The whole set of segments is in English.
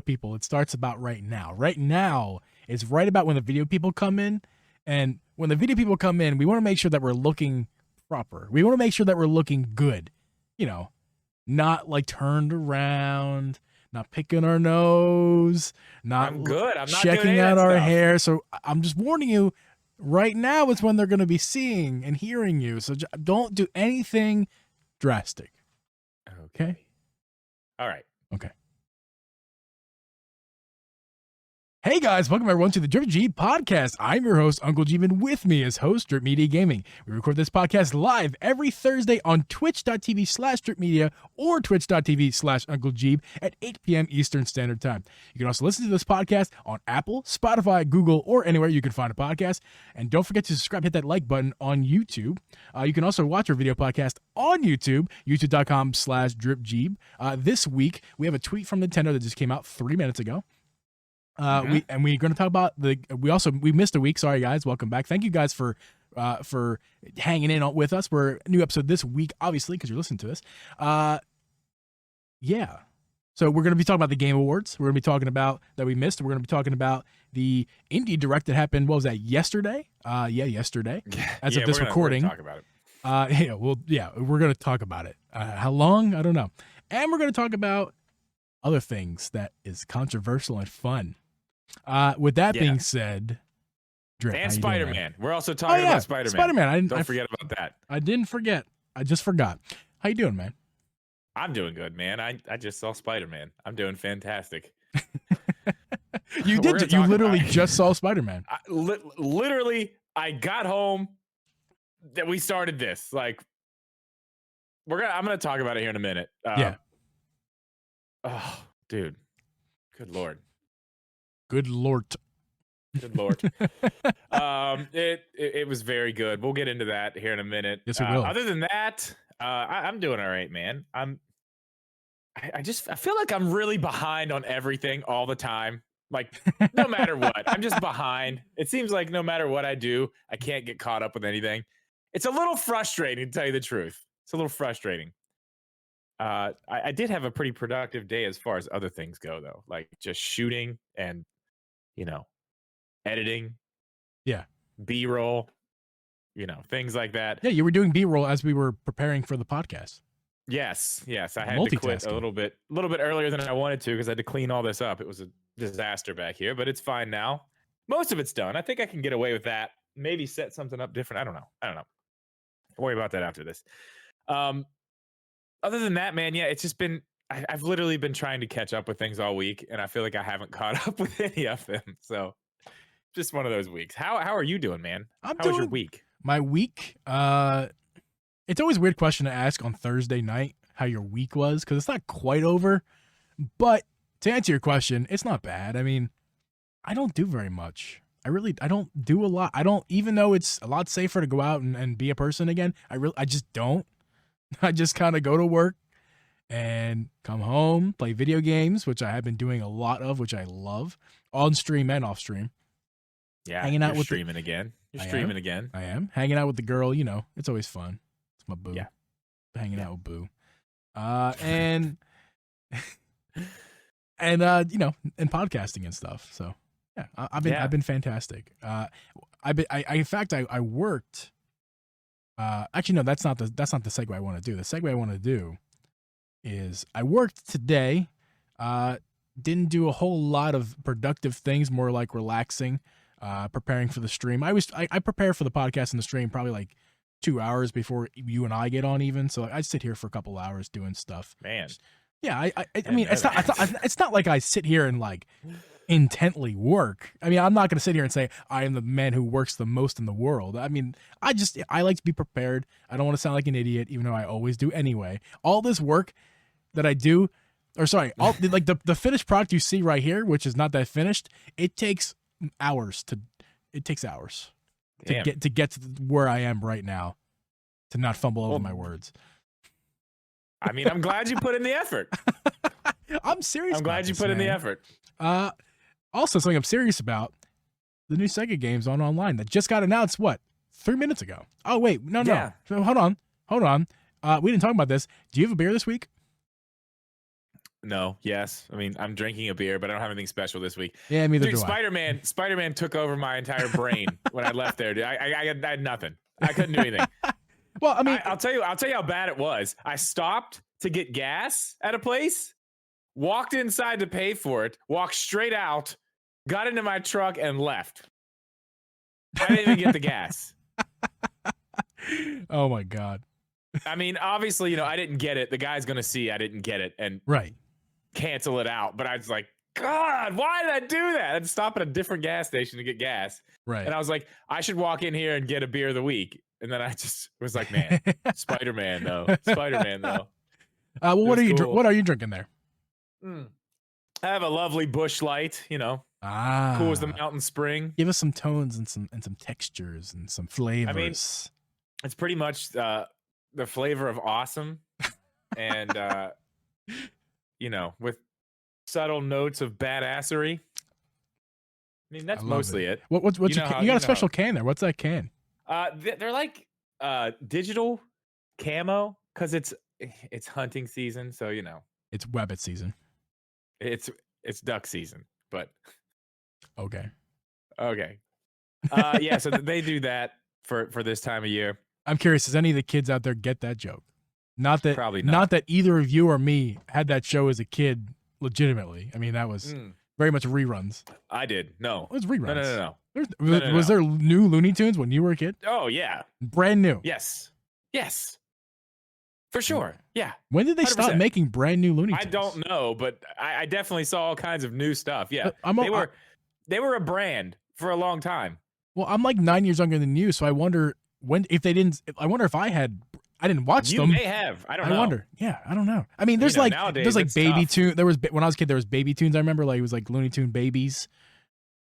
people, it starts about right now. Right now is right about when the video people come in. And when the video people come in, we want to make sure that we're looking proper. We want to make sure that we're looking good. You know, not like turned around, not picking our nose, not I'm good. I'm not checking doing out that our stuff. hair. So I'm just warning you, right now is when they're going to be seeing and hearing you. So don't do anything drastic. Okay? All right. Okay. Hey guys, welcome everyone to the Drip Geeb Podcast. I'm your host, Uncle Geeb, and with me is host Drip Media Gaming. We record this podcast live every Thursday on twitch.tv/dripmedia or twitch.tv/Uncle Geeb at 8 p.m. Eastern Standard Time. You can also listen to this podcast on Apple, Spotify, Google, or anywhere you can find a podcast. And don't forget to subscribe, hit that like button on YouTube. You can also watch our video podcast on YouTube, youtube.com/dripgeeb. This week, we have a tweet from Nintendo that just came out 3 minutes ago. We're going to talk about we missed a week. Sorry guys, welcome back. Thank you guys for hanging in with us. We're a new episode this week, obviously, because you're listening to this. Yeah. So we're going to be talking about the Game Awards. We're going to be talking about that we missed. We're going to be talking about the Indie Direct that happened. What was that? Yesterday? Yesterday. As of this recording. We're gonna talk about it. We're going to talk about it. How long? I don't know. And we're going to talk about other things that is controversial and fun. With that being said, Drip, and Spider-Man. We're also talking about Spider-Man. Spider-Man. Don't forget about that. I didn't forget. I just forgot. How you doing, man? I'm doing good, man. I just saw Spider-Man. I'm doing fantastic. You literally just saw Spider-Man. Literally, I got home that we started this. Like, I'm gonna talk about it here in a minute. Oh, dude. Good Lord. Good Lord. Good Lord. It was very good. We'll get into that here in a minute. Yes, we will. Other than that, I'm doing all right, man. I feel like I'm really behind on everything all the time. Like, no matter what, I'm just behind. It seems like no matter what I do, I can't get caught up with anything. It's a little frustrating, to tell you the truth. It's a little frustrating. I did have a pretty productive day as far as other things go, though, like just shooting and, editing. Yeah. B-roll, things like that. Yeah, you were doing B-roll as we were preparing for the podcast. Yes. I had to quit a little bit earlier than I wanted to because I had to clean all this up. It was a disaster back here, but it's fine now. Most of it's done. I think I can get away with that. Maybe set something up different. I don't know. I'll worry about that after this. Other than that, man, it's just been, I've literally been trying to catch up with things all week, and I feel like I haven't caught up with any of them. So just one of those weeks. How are you doing, man? How was your week? My week, it's always a weird question to ask on Thursday night how your week was, because it's not quite over. But to answer your question, it's not bad. I mean, I don't do very much. I don't do a lot. Even though it's a lot safer to go out and be a person again, I just don't. I just kind of go to work and come home, play video games, which I have been doing a lot of, which I love, on stream and off stream. Yeah, hanging out with streaming again. You're streaming again. I am hanging out with the girl. It's always fun. It's my boo. Yeah, hanging out with boo. And and podcasting and stuff. So yeah, I've been fantastic. In fact, I worked. Actually, no, that's not the segue I want to do. The segue I want to do is I worked today. Didn't do a whole lot of productive things, more like relaxing, preparing for the stream. I prepare for the podcast and the stream probably like 2 hours before you and I get on even. So I sit here for a couple hours doing stuff. Man. Yeah, I mean, it's not like I sit here and like intently work. I mean, I'm not going to sit here and say I am the man who works the most in the world. I mean, I like to be prepared. I don't want to sound like an idiot, even though I always do anyway. All this work that I do, like the finished product you see right here, which is not that finished, it takes hours to get to where I am right now, to not fumble over my words. I mean, I'm glad you put in the effort. I'm serious. I'm glad you put in the effort. Also, something I'm serious about, the new Sega games online that just got announced, 3 minutes ago? Oh, wait. No. So, hold on. We didn't talk about this. Do you have a beer this week? No, yes. I mean, I'm drinking a beer, but I don't have anything special this week. Yeah, neither Dude, do I. Spider-Man took over my entire brain when I left there. Dude, I had nothing. I couldn't do anything. Well, I mean, I'll tell you how bad it was. I stopped to get gas at a place, walked inside to pay for it, walked straight out, got into my truck, and left. I didn't even get the gas. oh my God. I mean, obviously, you know, I didn't get it. The guy's gonna see I didn't get it and Right. cancel it out. But I was like, God, why did I do that? I'd stop at a different gas station to get gas. Right. And I was like, I should walk in here and get a beer of the week. And then I just was like, man, Spider-Man though. Spider-Man though. Well, what are you cool. what are you drinking there? I have a lovely Bush Light, you know. Ah. Cool as the mountain spring. Give us some tones and some textures and some flavors. I mean, it's pretty much the flavor of awesome. And you know, with subtle notes of badassery. I mean, that's mostly it. What's you got a special can there? What's that can? They're like digital camo because it's hunting season, so you know. It's Webbit season. It's duck season, but okay. Yeah, so they do that for this time of year. I'm curious, does any of the kids out there get that joke? Not that Probably not. Not that either of you or me had that show as a kid legitimately. I mean, that was very much reruns. I did. No. It was reruns. No. Was there new Looney Tunes when you were a kid? Oh, yeah. Brand new. Yes. For sure. Yeah. When did they 100%. Stop making brand new Looney Tunes? I don't know, but I definitely saw all kinds of new stuff. Yeah. They were a brand for a long time. Well, I'm like 9 years younger than you, so I wonder I wonder if I didn't watch them. You may have. I don't know. I wonder. Yeah, I don't know. I mean, there's there's like baby tunes. When I was a kid, there was baby tunes. I remember like it was like Looney Tune babies.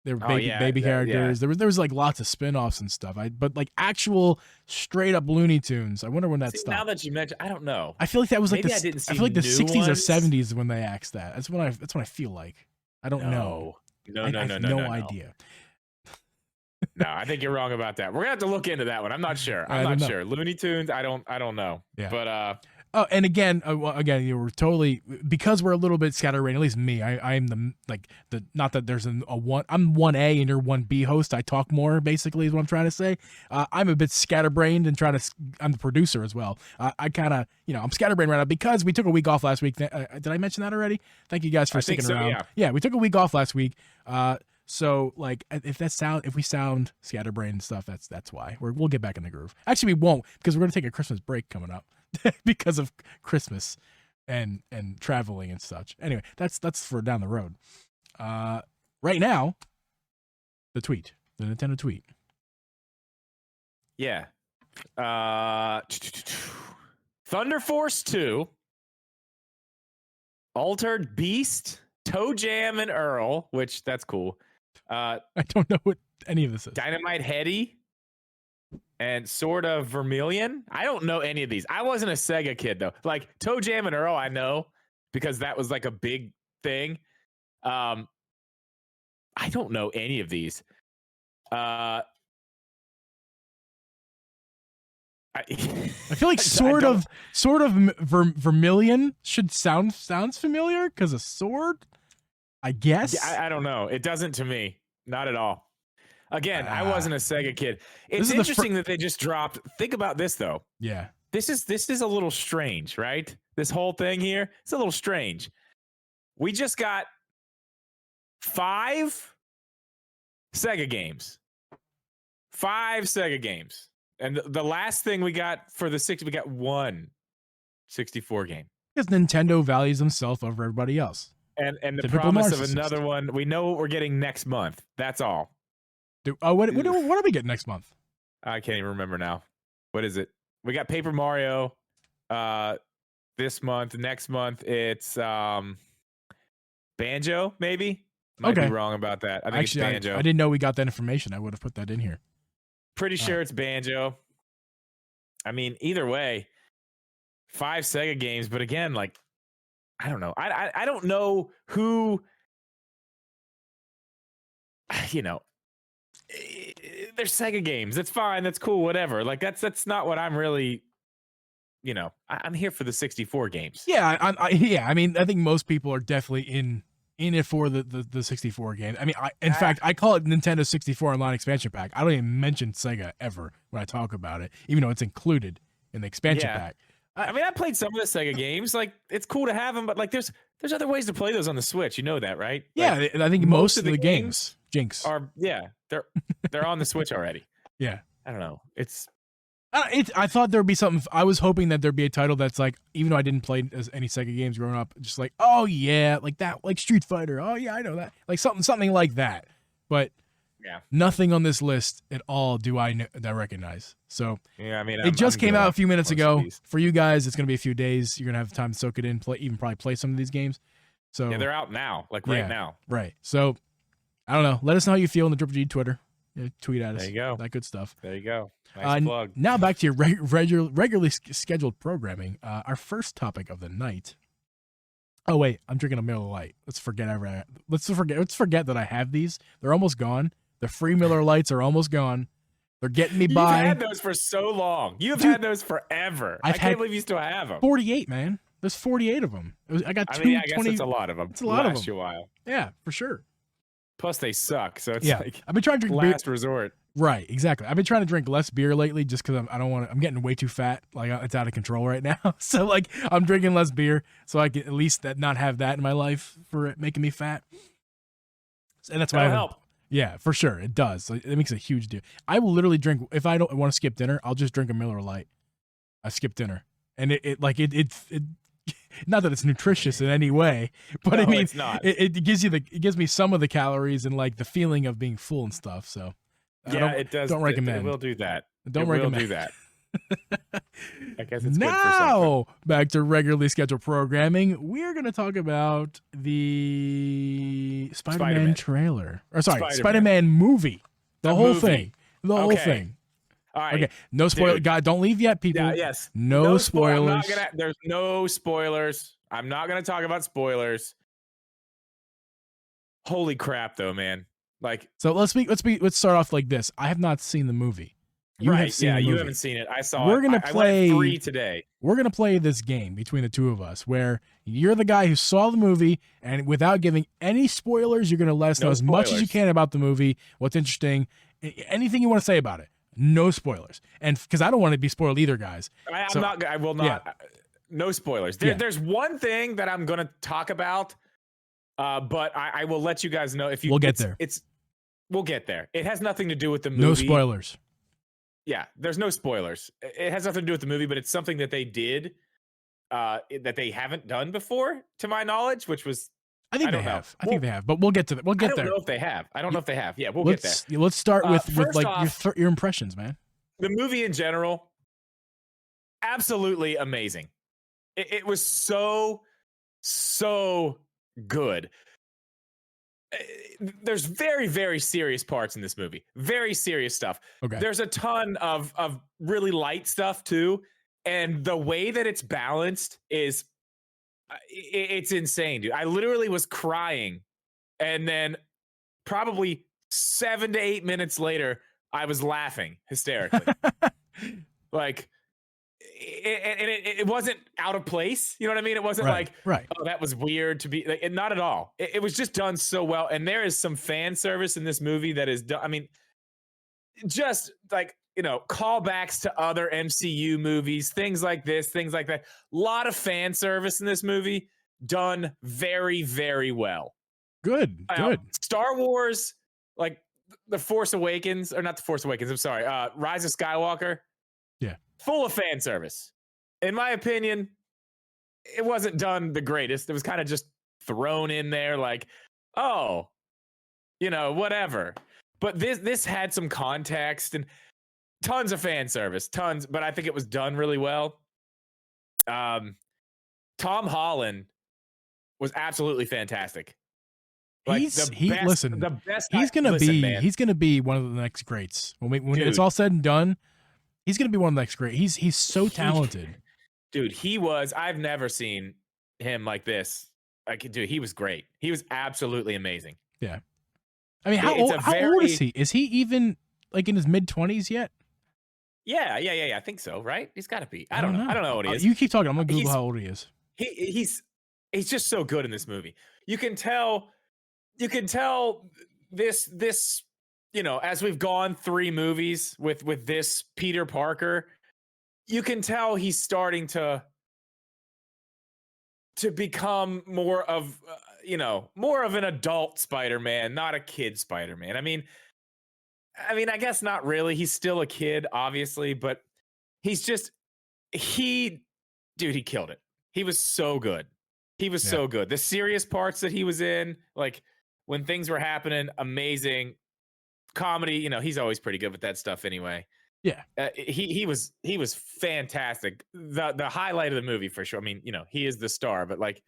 There were baby characters. Yeah. There was like lots of spin-offs and stuff. But like actual straight up Looney Tunes. I wonder when that stopped. Now that you mention, I don't know. I feel like that was like I feel like the 60s or 70s when they axed that. That's what I feel like. I don't know. No. I have no idea. No, I think you're wrong about that. We're gonna have to look into that one. I'm not sure. I'm not sure. Looney Tunes, I don't know. Yeah. But and again, you were totally, because we're a little bit scatterbrained. At least me. I'm the not that there's a one. I'm 1A and you're 1B host. I talk more, basically, is what I'm trying to say. I'm a bit scatterbrained and I'm the producer as well. I kind of, I'm scatterbrained right now because we took a week off last week. Did I mention that already? Thank you guys for sticking around. Yeah, we took a week off last week. So like if we sound scatterbrained and stuff, that's why. We'll get back in the groove. Actually, we won't, because we're gonna take a Christmas break coming up because of Christmas and traveling and such. Anyway, that's for down the road. Right now, the Nintendo tweet. Yeah. Thunder Force 2, Altered Beast, Toe Jam and Earl, which that's cool. I don't know what any of this is. Dynamite Heady and Sword of Vermilion. I don't know any of these. I wasn't a Sega kid though. Like Toe Jam and Earl, I know because that was like a big thing. I don't know any of these. I feel like Sword of Vermilion sounds familiar because of sword. I guess. I don't know. It doesn't to me. Not at all. Again, I wasn't a Sega kid. It's interesting that they just dropped. Think about this though. Yeah. This is a little strange, right? This whole thing here, it's a little strange. We just got 5 Sega games. 5 Sega games. And the last thing we got for the 6, we got 1 64 game. Because Nintendo values themselves over everybody else. And the promise of another one, we know what we're getting next month. That's all. What are we getting next month? I can't even remember now. What is it? We got Paper Mario this month. Next month, it's Banjo, maybe? Might be wrong about that. I think it's Banjo. I didn't know we got that information. I would have put that in here. Pretty sure it's Banjo. I mean, either way, 5 Sega games. But again, like, I don't know. I don't know who, they're Sega games. That's fine. That's cool. Whatever. Like that's not what I'm really I'm here for the 64 games. Yeah, I mean, I think most people are definitely in it for the 64 game. I mean, in fact, I call it Nintendo 64 Online Expansion Pack. I don't even mention Sega ever when I talk about it, even though it's included in the expansion pack. I mean, I played some of the Sega games. Like, it's cool to have them, but like, there's other ways to play those on the Switch. You know that, right? Yeah, like, I think most of the games Jinx are they're on the Switch already. Yeah, I don't know. I thought there would be something. I was hoping that there'd be a title that's like, even though I didn't play any Sega games growing up, just like, oh yeah, like that, like Street Fighter. Oh yeah, I know that, like something like that. But yeah, nothing on this list at all do I recognize. So yeah, I mean, it just came out a few minutes ago. For you guys, it's gonna be a few days. You're gonna have time to soak it in, probably play some of these games. So yeah, they're out now, like right now. Right. So I don't know. Let us know how you feel on the Triple G Twitter. Tweet at us. There you go. That good stuff. There you go. Nice plug. Now back to your regularly scheduled programming. Our first topic of the night. Oh wait, I'm drinking a Miller Lite. Let's forget that I have these. They're almost gone. The free Miller Lights are almost gone. They're getting me by. You've had those for so long. You've had those forever. I can't believe you still have them. 48, man. There's 48 of them. I got two. I guess it's a lot of them. It's a lot of them. You a while. Yeah, for sure. Plus they suck, so it's like I've been trying to drink last resort. Right, exactly. I've been trying to drink less beer lately just because I'm getting way too fat. Like, it's out of control right now. So like, I'm drinking less beer so I can at least not have that in my life for it making me fat. And that's why That'll help. Yeah, for sure. It does. It makes a huge deal. I will literally drink, if I don't want to skip dinner, I'll just drink a Miller Lite. I skip dinner. And it not that it's nutritious in any way, but no, I mean, it's not. It gives me some of the calories and like the feeling of being full and stuff. So yeah, it does. Don't recommend. It will do that. Don't recommend. Will do that. I guess it's now, good for something. Back to regularly scheduled programming. We're going to talk about the Spider-Man trailer. Or sorry, Spider-Man movie. The whole thing. The whole thing. All right. Okay. No spoiler. God, don't leave yet, people. Yeah, yes. No spoilers. There's no spoilers. I'm not going to talk about spoilers. Holy crap, though, man. Like, so let's start off like this. I have not seen the movie. You have seen the movie. You haven't seen it. I saw We're gonna play I went free today. We're gonna play this game between the two of us, where you're the guy who saw the movie, and without giving any spoilers, you're gonna let us know as much as you can about the movie, what's interesting, anything you want to say about it. No spoilers, and because I don't want to be spoiled either, guys. I will not. Yeah. No spoilers. There's one thing that I'm gonna talk about, but I will let you guys know if you. We'll get there. We'll get there. It has nothing to do with the movie. No spoilers. Yeah, there's no spoilers. It has nothing to do with the movie, but it's something that they did that they haven't done before, to my knowledge, which was I think they have, but we'll get to that. We'll get there. I don't know if they have. Yeah, we'll get there. Let's start with like off, your impressions, man. The movie in general, absolutely amazing. It was so good. There's very, very serious parts in this movie. Very serious stuff. Okay. There's a ton of really light stuff too, and the way that it's balanced is it's insane, dude. I literally was crying, and then probably 7 to 8 minutes later, I was laughing hysterically. Like, it wasn't out of place. You know what I mean? It wasn't right. Oh, that was weird to be like, not at all. It was just done so well. And there is some fan service in this movie that is done. I mean, just like, callbacks to other MCU movies, things like this, things like that. A lot of fan service in this movie done very, very well. Good. Star Wars, like The Force Awakens, or not The Force Awakens. I'm sorry. Rise of Skywalker. Yeah. Full of fan service. In my opinion, it wasn't done the greatest. It was kind of just thrown in there like, oh, whatever. But this had some context and tons of fan service, but I think it was done really well. Tom Holland was absolutely fantastic. Like he's gonna be one of the next greats. When it's all said and done, he's going to be one of the next great. He's so talented. Dude, I've never seen him like this. Dude, he was great. He was absolutely amazing. Yeah. I mean, how old is he? Is he even like in his mid-20s yet? Yeah. I think so, right? He's got to be. I I don't don't know. I know. don't know what he is. You keep talking. I'm gonna Google He's how old he is. he he's just so good in this movie. You can tell. You can tell this. As we've gone 3 movies with this Peter Parker, you can tell he's starting to become more of more of an adult Spider-Man, not a kid Spider-Man. I guess not really. He's still a kid, obviously, but he's just he dude, he killed it. He was so good. He was Yeah. so good. The serious parts that he was in, like when things were happening, amazing. Comedy, he's always pretty good with that stuff anyway. Yeah. He was fantastic. The highlight of the movie for sure. He is the star, but like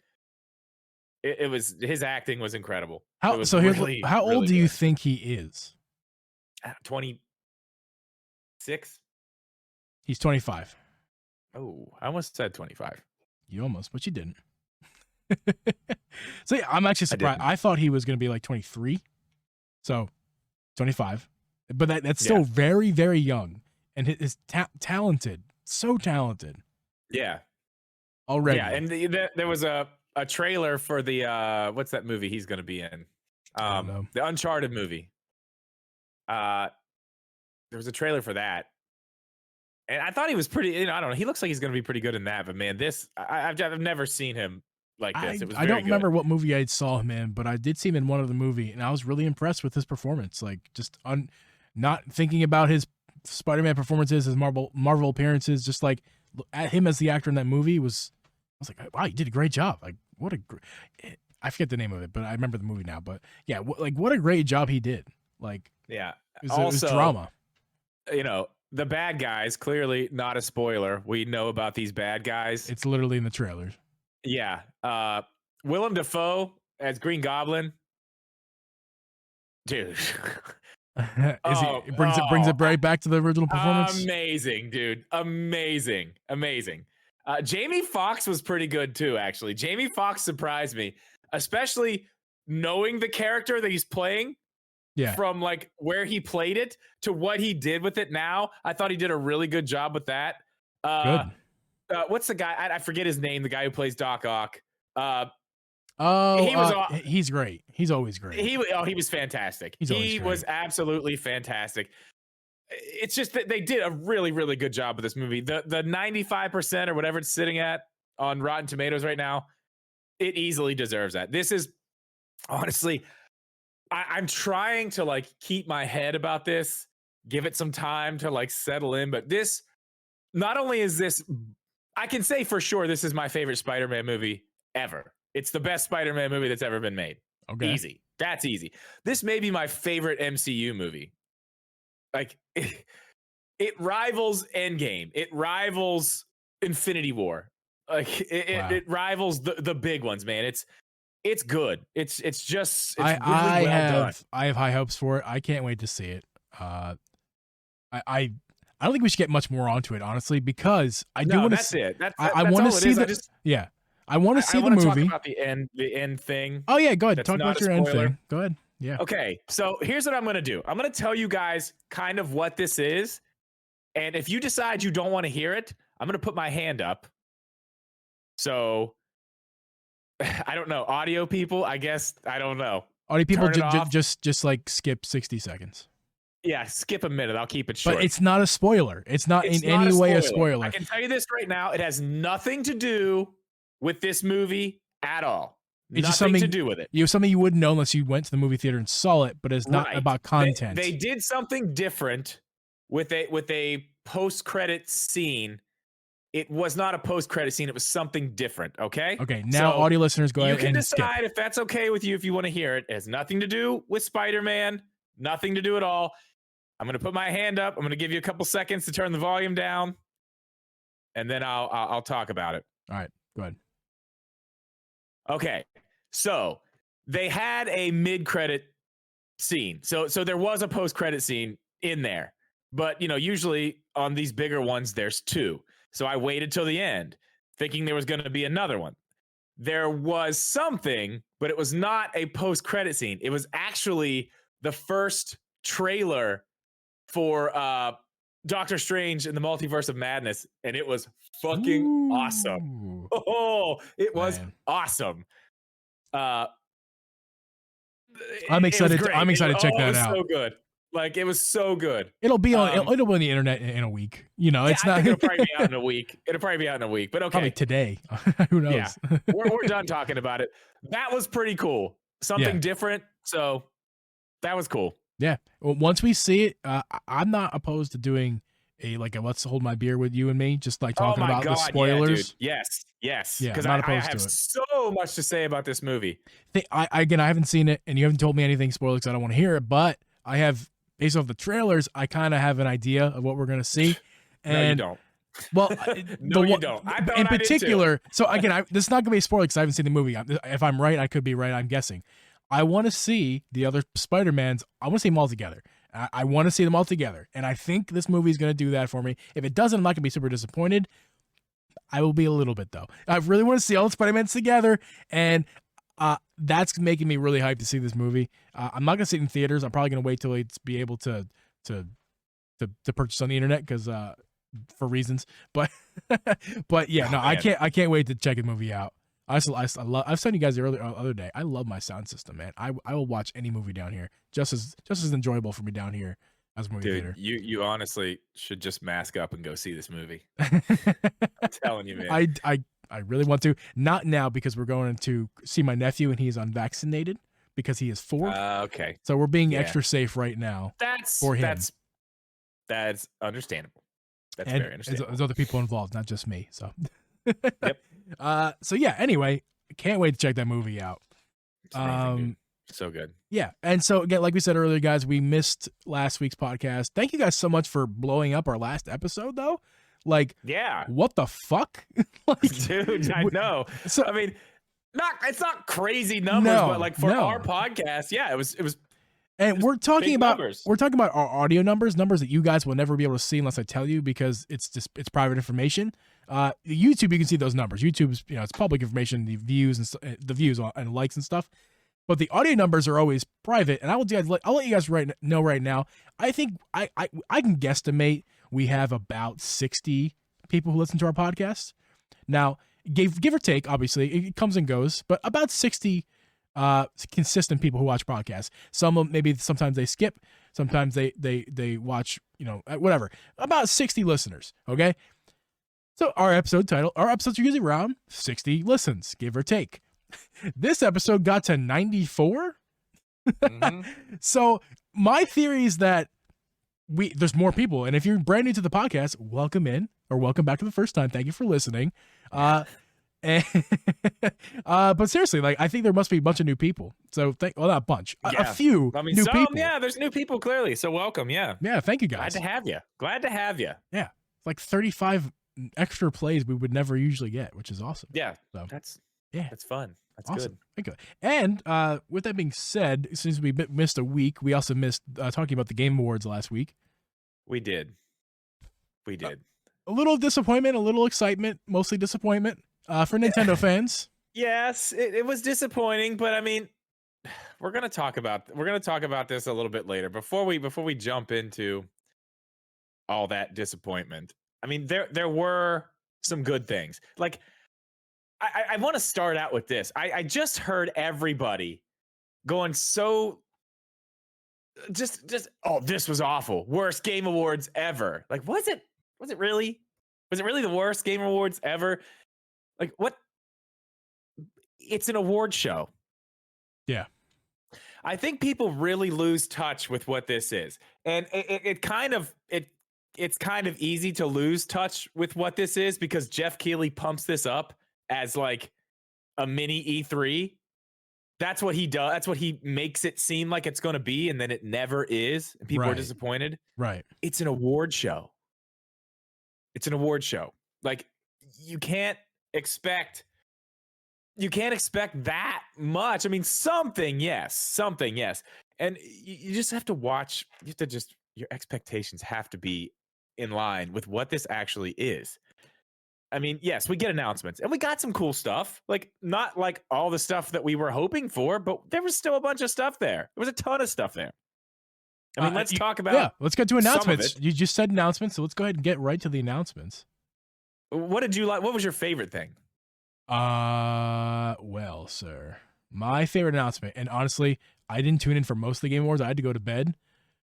it was his acting was incredible. It was really, How old really do you good. think he is? 26. He's 25. Oh, I almost said 25. You almost, but you didn't. So yeah, I'm actually surprised. didn't. I thought he was gonna be like 23. So 25. But that's still very, very young. And is talented. So talented. Yeah. Already. Yeah, and there was a trailer for the what's that movie he's going to be in? I don't know. The Uncharted movie. There was a trailer for that, and I thought he was pretty. I don't know. He looks like he's going to be pretty good in that. But man, I've never seen him like this. It was. I don't remember what movie I saw him in, but I did see him in one of the movie, and I was really impressed with his performance. Like just not thinking about his Spider-Man performances, his Marvel appearances, just like at him as the actor in that movie I was like, wow, you did a great job. Like what I forget the name of it, but I remember the movie now. But yeah, what a great job he did. Like yeah, it was drama. The bad guys, clearly not a spoiler. We know about these bad guys. It's literally in the trailers. Yeah. Willem Dafoe as Green Goblin. Dude. It brings it right back to the original performance. Amazing, dude. Amazing. Jamie Foxx was pretty good too, actually. Jamie Foxx surprised me, especially knowing the character that he's playing. Yeah. From like where he played it to what he did with it now. I thought he did a really good job with that. Good. What's the guy? I forget his name, the guy who plays Doc Ock. He's great. He's always great. He was fantastic. He was absolutely fantastic. It's just that they did a really, really good job with this movie. The 95% or whatever it's sitting at on Rotten Tomatoes right now, it easily deserves that. This is honestly, I'm trying to like keep my head about this, give it some time to like settle in. But this, not only is this, I can say for sure this is my favorite Spider-Man movie ever. It's the best Spider-Man movie that's ever been made. Okay. Easy. That's easy. This may be my favorite MCU movie. Like it rivals Endgame. It rivals Infinity War. Like it rivals the big ones, man. It's good. It's really well done. I have high hopes for it. I can't wait to see it. I don't think we should get much more onto it, honestly, because I do want to. That's it. I want to see I want to see the movie. Talk about the end thing. Oh yeah, go ahead. Talk about your end thing. Go ahead. Yeah. Okay, so here's what I'm gonna do. I'm gonna tell you guys kind of what this is, and if you decide you don't want to hear it, I'm gonna put my hand up. So I don't know. Audio people, I guess I don't know. Audio people just like skip 60 seconds. Yeah, skip a minute. I'll keep it short. But it's not a spoiler. It's not in any way a spoiler. I can tell you this right now. It has nothing to do with this movie at all. It's just something to do with it. Something you wouldn't know unless you went to the movie theater and saw it, but it's not about content. They did something different with a post-credit scene. It was not a post-credit scene. It was something different, okay? Okay, now audio listeners, go ahead and skip. You can decide if that's okay with you if you want to hear it. It has nothing to do with Spider-Man. Nothing to do at all. I'm going to put my hand up. I'm going to give you a couple seconds to turn the volume down, and then I'll talk about it. All right, go ahead. Okay, so they had a mid-credit scene. So there was a post-credit scene in there, but usually on these bigger ones, there's 2. So I waited till the end, thinking there was going to be another one. There was something, but it was not a post-credit scene. It was actually the first trailer for Doctor Strange in the Multiverse of Madness, and it was fucking awesome. Ooh, Oh, it was man. awesome. Uh, I'm it was excited. great. I'm excited to check It that was out. so good. Like it was so good. It'll be on. Um, It'll be on the internet in a week. You know, yeah, it's I not think it'll probably be out in a week. It'll probably be out in a week. But probably okay, today. Who yeah, knows? we're done talking about it. That was pretty cool. Something Yeah. different. So that was cool. Yeah. Well, once we see it, I'm not opposed to doing a let's hold my beer with you and me, just like Oh talking my about the god, yeah, dude. spoilers. Yes, yes. Yeah, Because I'm not I opposed have to it. so much to say about this movie. Again, I haven't seen it, and you haven't told me anything spoilers because I don't want to hear it. But I have, based off the trailers, I kind of have an idea of what we're gonna see. And No, you don't. well, No, you don't. I thought in I did too. particular. So again, this is not gonna be a spoiler because I haven't seen the movie. If I'm right, I could be right. I'm guessing. I want to see the other Spider-Mans. I want to see them all together. I want to see them all together, and I think this movie is going to do that for me. If it doesn't, I'm not going to be super disappointed. I will be a little bit though. I really want to see all the Spider-Mans together, and that's making me really hyped to see this movie. I'm not going to see it in theaters. I'm probably going to wait till it's be able to purchase on the internet because for reasons. But but yeah, no, I can't wait to check the movie out. I've said you guys the other day. I love my sound system, man. I will watch any movie down here. Just as enjoyable for me down here as a movie theater. You honestly should just mask up and go see this movie. I'm telling you, man. I really want to. Not now because we're going to see my nephew and he is unvaccinated because he is 4. Okay. So we're being extra safe right now. For him. That's understandable. That's very understandable. There's other people involved, not just me. So. Yep. So yeah, anyway, can't wait to check that movie out. It's amazing, dude. So good. Yeah. And so again, like we said earlier, guys, we missed last week's podcast. Thank you guys so much for blowing up our last episode though. Like, yeah, what the fuck? Like, dude, I know. So I mean, it's not crazy numbers, but like for our podcast, yeah, it was and we're talking about our audio numbers that you guys will never be able to see unless I tell you because it's private information. YouTube, you can see those numbers. YouTube's, it's public information, the views and likes and stuff. But the audio numbers are always private, and I'll let you guys know right now. I think I can guesstimate we have about 60 people who listen to our podcast. Now, give or take, obviously, it comes and goes, but about 60 consistent people who watch podcasts. Sometimes they skip, sometimes they watch, whatever. About 60 listeners, okay? So our episodes are usually around 60 listens, give or take. This episode got to 94. Mm-hmm. So my theory is that there's more people, and if you're brand new to the podcast, welcome in or welcome back to the first time. Thank you for listening. But seriously, like I think there must be a bunch of new people. So not a bunch, a few. New people. Yeah, there's new people clearly. So welcome. Yeah. Thank you guys. Glad to have you. Yeah, like 35 extra plays we would never usually get, which is awesome. Yeah, so that's fun. That's awesome. Good. And with that being said, since we missed a week, we also missed talking about the Game Awards last week. We did. A little disappointment, a little excitement, mostly disappointment for Nintendo fans. Yes, it was disappointing, but I mean, we're gonna talk about this a little bit later. Before we jump into all that disappointment, I mean, there were some good things. Like, I want to start out with this. I just heard everybody going so just this was awful. Worst Game Awards ever. Like, was it really? Was it really the worst Game Awards ever? Like, what? It's an award show. Yeah. I think people really lose touch with what this is. And it's kind of easy to lose touch with what this is because Jeff Keighley pumps this up as like a mini E3. That's what he does. That's what he makes it seem like it's going to be, and then it never is. And people are disappointed. Right. It's an award show. Like you can't expect that much. I mean, something, yes. And you just have to watch. Your expectations have to be in line with what this actually is. I mean, yes, we get announcements and we got some cool stuff, like not like all the stuff that we were hoping for, but there was still a bunch of stuff there. There was a ton of stuff there. I mean, let's talk about. Yeah, let's get to some of announcements. it. You just said announcements, so let's go ahead and get right to the announcements. What did you like? What was your favorite thing? Well, sir, my favorite announcement, and honestly, I didn't tune in for most of the Game Awards. I had to go to bed.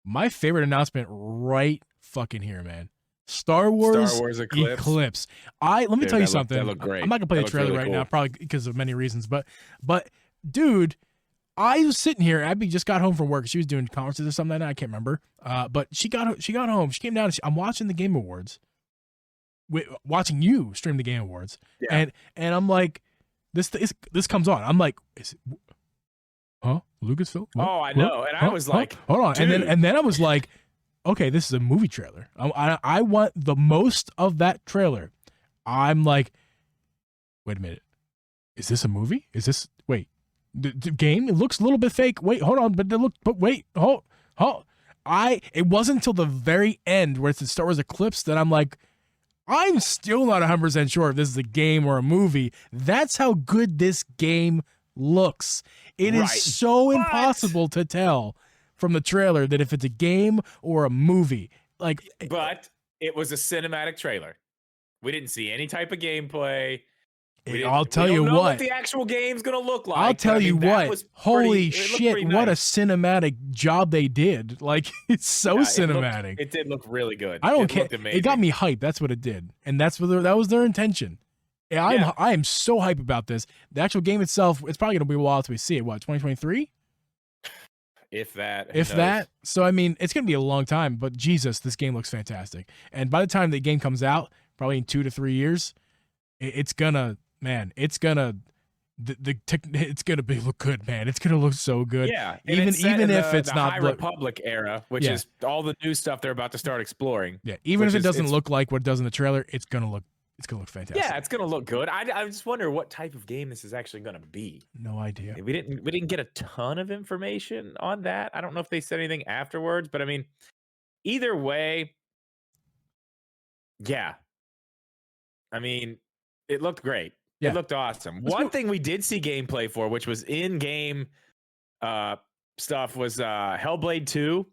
My favorite announcement right fucking here, man. Star Wars Eclipse. Let me tell you something. That looked great. I'm not gonna play the trailer right now, probably because of many reasons. But dude, I was sitting here. Abby just got home from work. She was doing conferences or something like that. I can't remember. But she got home. She came down. I'm watching the Game Awards. Watching you stream the Game Awards, and I'm like, this comes on. I'm like, is it, huh? Lucasfilm? What? Oh, I know. And I was like, hold on. dude. And then I was like, okay, this is a movie trailer. I want the most of that trailer. I'm like, wait a minute, is this a movie? Is this the game? It looks a little bit fake. Wait, hold on, it wasn't until the very end where it's the Star Wars Eclipse that I'm like, I'm still not 100% sure if this is a game or a movie. That's how good this game looks. It is so impossible to tell from the trailer that if it's a game or a movie. But it was a cinematic trailer. We didn't see any type of gameplay. I'll tell you what the actual game's gonna look like. I'll tell you what. Holy shit! What a cinematic job they did. Like, it's so cinematic. It did look really good. I don't care. It got me hyped. That's what it did, and that was their intention. Yeah, I am so hyped about this. The actual game itself, it's probably gonna be a while till we see it. What, 2023? If that. If that. So I mean, it's gonna be a long time. But Jesus, this game looks fantastic. And by the time the game comes out, probably in 2 to 3 years, it's gonna. Man, it's gonna look good, man. It's gonna look so good. Yeah, even if it's the not High Republic era, which is all the new stuff they're about to start exploring. Yeah, even if it doesn't look like what it does in the trailer, it's gonna look fantastic. Yeah, it's gonna look good. I just wonder what type of game this is actually gonna be. No idea. We didn't get a ton of information on that. I don't know if they said anything afterwards, but I mean, either way, yeah. I mean, it looked great. Yeah. It looked awesome. One thing we did see gameplay for, which was in-game stuff, was Hellblade 2.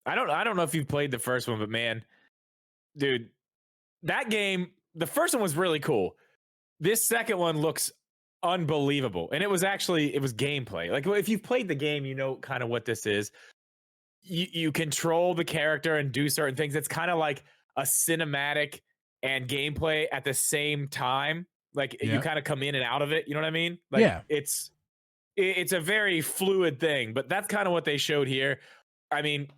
I don't know if you've played the first one, but man, dude, that game, the first one was really cool. This second one looks unbelievable. And it was gameplay. Like, if you've played the game, you know kind of what this is. You control the character and do certain things. It's kind of like a cinematic and gameplay at the same time. Like, you kind of come in and out of it. You know what I mean? Like, it's a very fluid thing, but that's kind of what they showed here. I mean,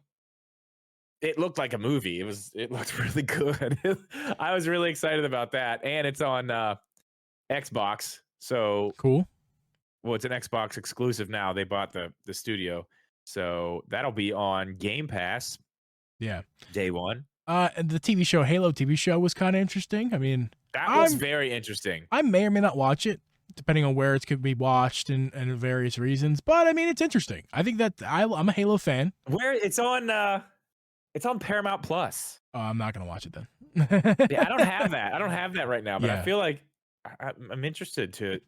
it looked like a movie. It looked really good. I was really excited about that. And it's on Xbox. So cool. Well, it's an Xbox exclusive now. They bought the studio. So that'll be on Game Pass. Yeah. Day one. And the TV show, Halo TV show, was kind of interesting. I mean, that was very interesting. I may or may not watch it, depending on where it could be watched and various reasons. But I mean, it's interesting. I think that I'm a Halo fan. Where it's on Paramount Plus. Oh, I'm not gonna watch it then. Yeah, I don't have that. I don't have that right now. But I feel like I'm interested to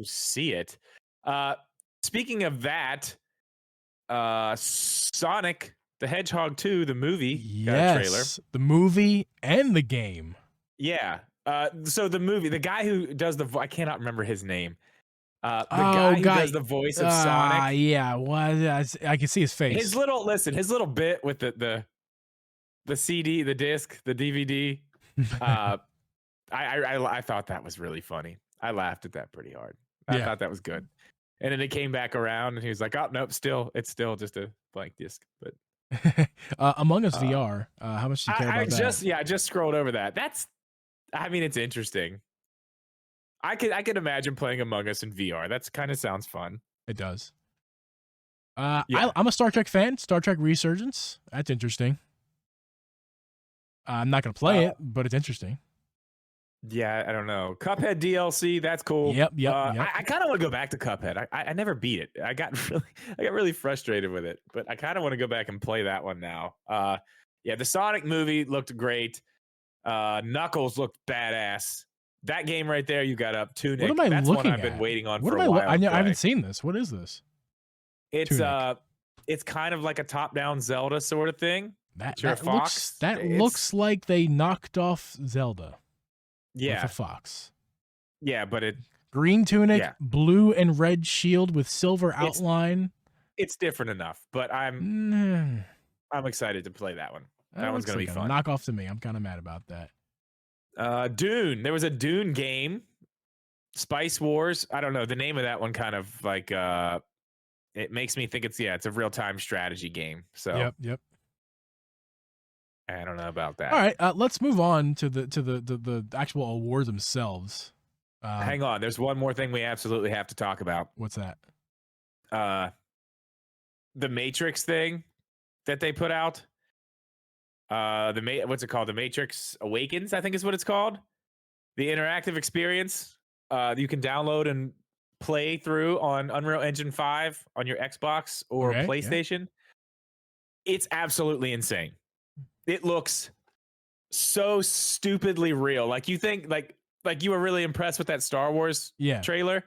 see it. Speaking of that, Sonic the Hedgehog 2, the movie, got a trailer. The movie and the game. Yeah. So the movie, the guy who does I cannot remember his name. The guy who does the voice of Sonic. Yeah. Well, I can see his face. His little bit with the CD, the disc, the DVD. I thought that was really funny. I laughed at that pretty hard. I thought that was good. And then it came back around, and he was like, "Oh nope, it's still just a blank disc." But Among Us VR. How much do you care about that? I just scrolled over that. It's interesting. I could imagine playing Among Us in VR. That's kind of sounds fun. It does. I'm a Star Trek fan. Star Trek Resurgence. That's interesting. I'm not gonna play it, but it's interesting. Yeah, I don't know. Cuphead DLC, that's cool. Yep. I kind of want to go back to Cuphead. I never beat it. I got really frustrated with it, but I kind of want to go back and play that one now. The Sonic movie looked great. Knuckles looked badass. That game right there, you got up. Tunic. What am I that's looking one I've been waiting on for a a while. I haven't seen this. What is this? It's Tunic. it's kind of like a top-down Zelda sort of thing. You're a fox. Looks like they knocked off Zelda. Yeah. With a fox. Yeah, but it green tunic, blue and red shield with silver outline. It's different enough, but I'm excited to play that one. That one's gonna be fun. Knock off to me. I'm kind of mad about that. Dune. There was a Dune game. Spice Wars. I don't know. The name of that one kind of like it makes me think it's a real-time strategy game. So Yep. I don't know about that. All right, let's move on to the actual awards themselves. Hang on, there's one more thing we absolutely have to talk about. What's that? The Matrix thing that they put out. What's it called? The Matrix Awakens, I think is what it's called. The interactive experience. You can download and play through on Unreal Engine 5 on your Xbox or PlayStation. Yeah. It's absolutely insane. It looks so stupidly real. Like you think like you were really impressed with that Star Wars trailer.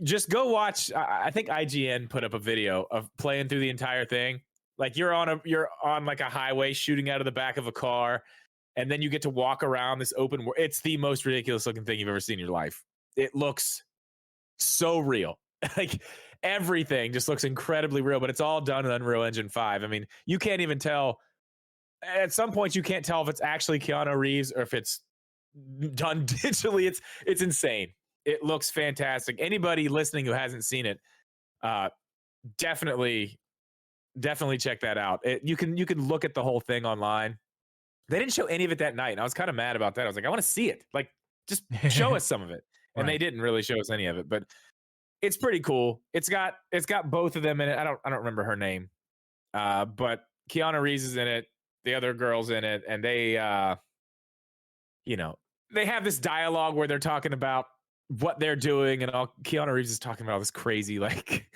Just go watch. I think IGN put up a video of playing through the entire thing. Like you're on like a highway shooting out of the back of a car, and then you get to walk around this open world. It's the most ridiculous looking thing you've ever seen in your life. It looks so real. Like everything just looks incredibly real, but it's all done in Unreal Engine 5. I mean, you can't even tell. At some points, you can't tell if it's actually Keanu Reeves or if it's done digitally. It's insane. It looks fantastic. Anybody listening who hasn't seen it, definitely check that out. You can look at the whole thing online. They didn't show any of it that night, and I was kind of mad about that. I was like, I want to see it. Like, just show us some of it. And they didn't really show us any of it, but it's pretty cool. It's got both of them in it. I don't remember her name, but Keanu Reeves is in it. The other girl's in it, and they, they have this dialogue where they're talking about what they're doing, and all Keanu Reeves is talking about all this crazy, like,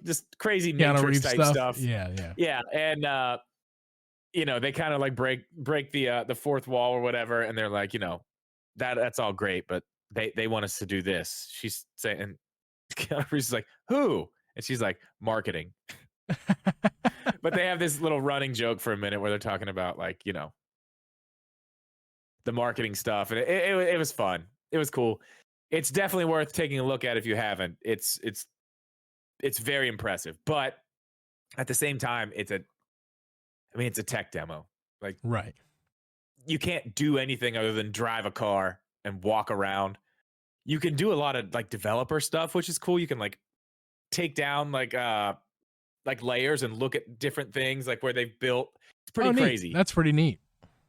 just crazy Matrix type stuff. Yeah, and they kind of like break the fourth wall or whatever, and they're like, that's all great, but they want us to do this. She's saying, and Keanu Reeves is like, who? And she's like, marketing. But they have this little running joke for a minute where they're talking about like, the marketing stuff. And it was fun. It was cool. It's definitely worth taking a look at if you haven't. It's very impressive. But at the same time, it's a tech demo. Like, right. You can't do anything other than drive a car and walk around. You can do a lot of like developer stuff, which is cool. You can like take down like layers and look at different things like where they've built. It's pretty crazy. That's pretty neat.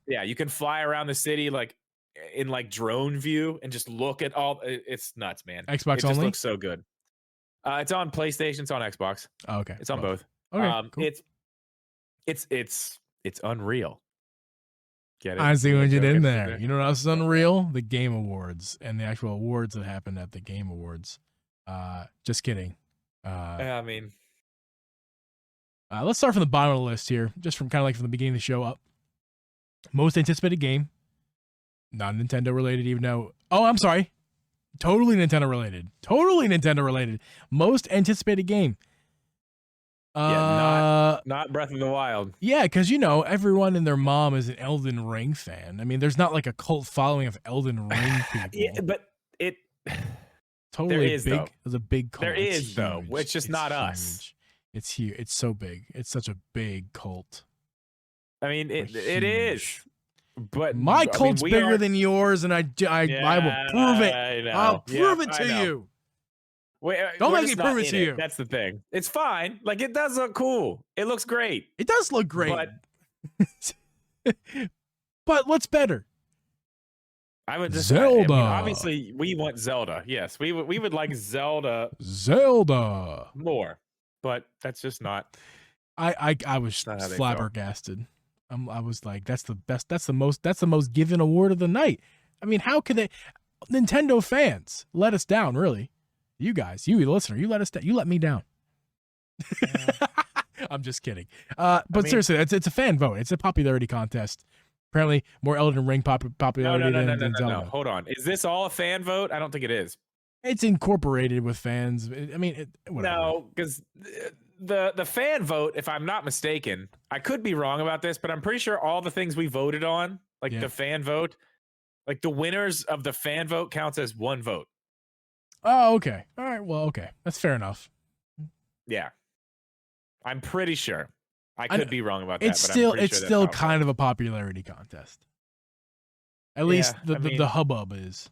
Yeah, you can fly around the city like in like drone view and just look at all. It's nuts, man. Xbox it just only? looks so good. It's on PlayStation. It's on Xbox. Oh, okay. It's on both. Okay, cool. It's unreal. Get it? I see what you did there. You know what else is unreal? The Game Awards and the actual awards that happened at the Game Awards. Just kidding. I mean. Let's start from the bottom of the list here, just from kind of like from the beginning of the show up. Most anticipated game, not Nintendo related, even though. Oh, I'm sorry, totally Nintendo related. Most anticipated game. Not Breath of the Wild. Yeah, because everyone and their mom is an Elden Ring fan. I mean, there's not like a cult following of Elden Ring people. Yeah, but it totally there is, big. though. There's a big cult. There is though. It's just not huge. Us. It's huge. It's so big. It's such a big cult. I mean, it is. But my cult's bigger than yours, and I will prove it. I'll prove it to you. Don't make me prove it to you. That's the thing. It's fine. Like, it does look cool. It looks great. It does look great. But what's better? I would just Zelda. Obviously, we want Zelda. Yes, we would like Zelda more. But that's just not. I was flabbergasted. I was like, that's the best. That's the most given award of the night. I mean, how could they? Nintendo fans let us down. Really, you guys, you the listener, you let us down. You let me down. I'm just kidding. But seriously, it's a fan vote. It's a popularity contest. Apparently, more Elden Ring popularity than Zelda. No. Hold on. Is this all a fan vote? I don't think it is. It's incorporated with fans. I mean, whatever. No, because the fan vote, if I'm not mistaken, I could be wrong about this, but I'm pretty sure all the things we voted on, like the fan vote, like the winners of the fan vote counts as one vote. Oh, okay. All right. Well, okay. That's fair enough. Yeah. I'm pretty sure. I could be wrong about that. It's still kind of a popularity contest. At least the hubbub is.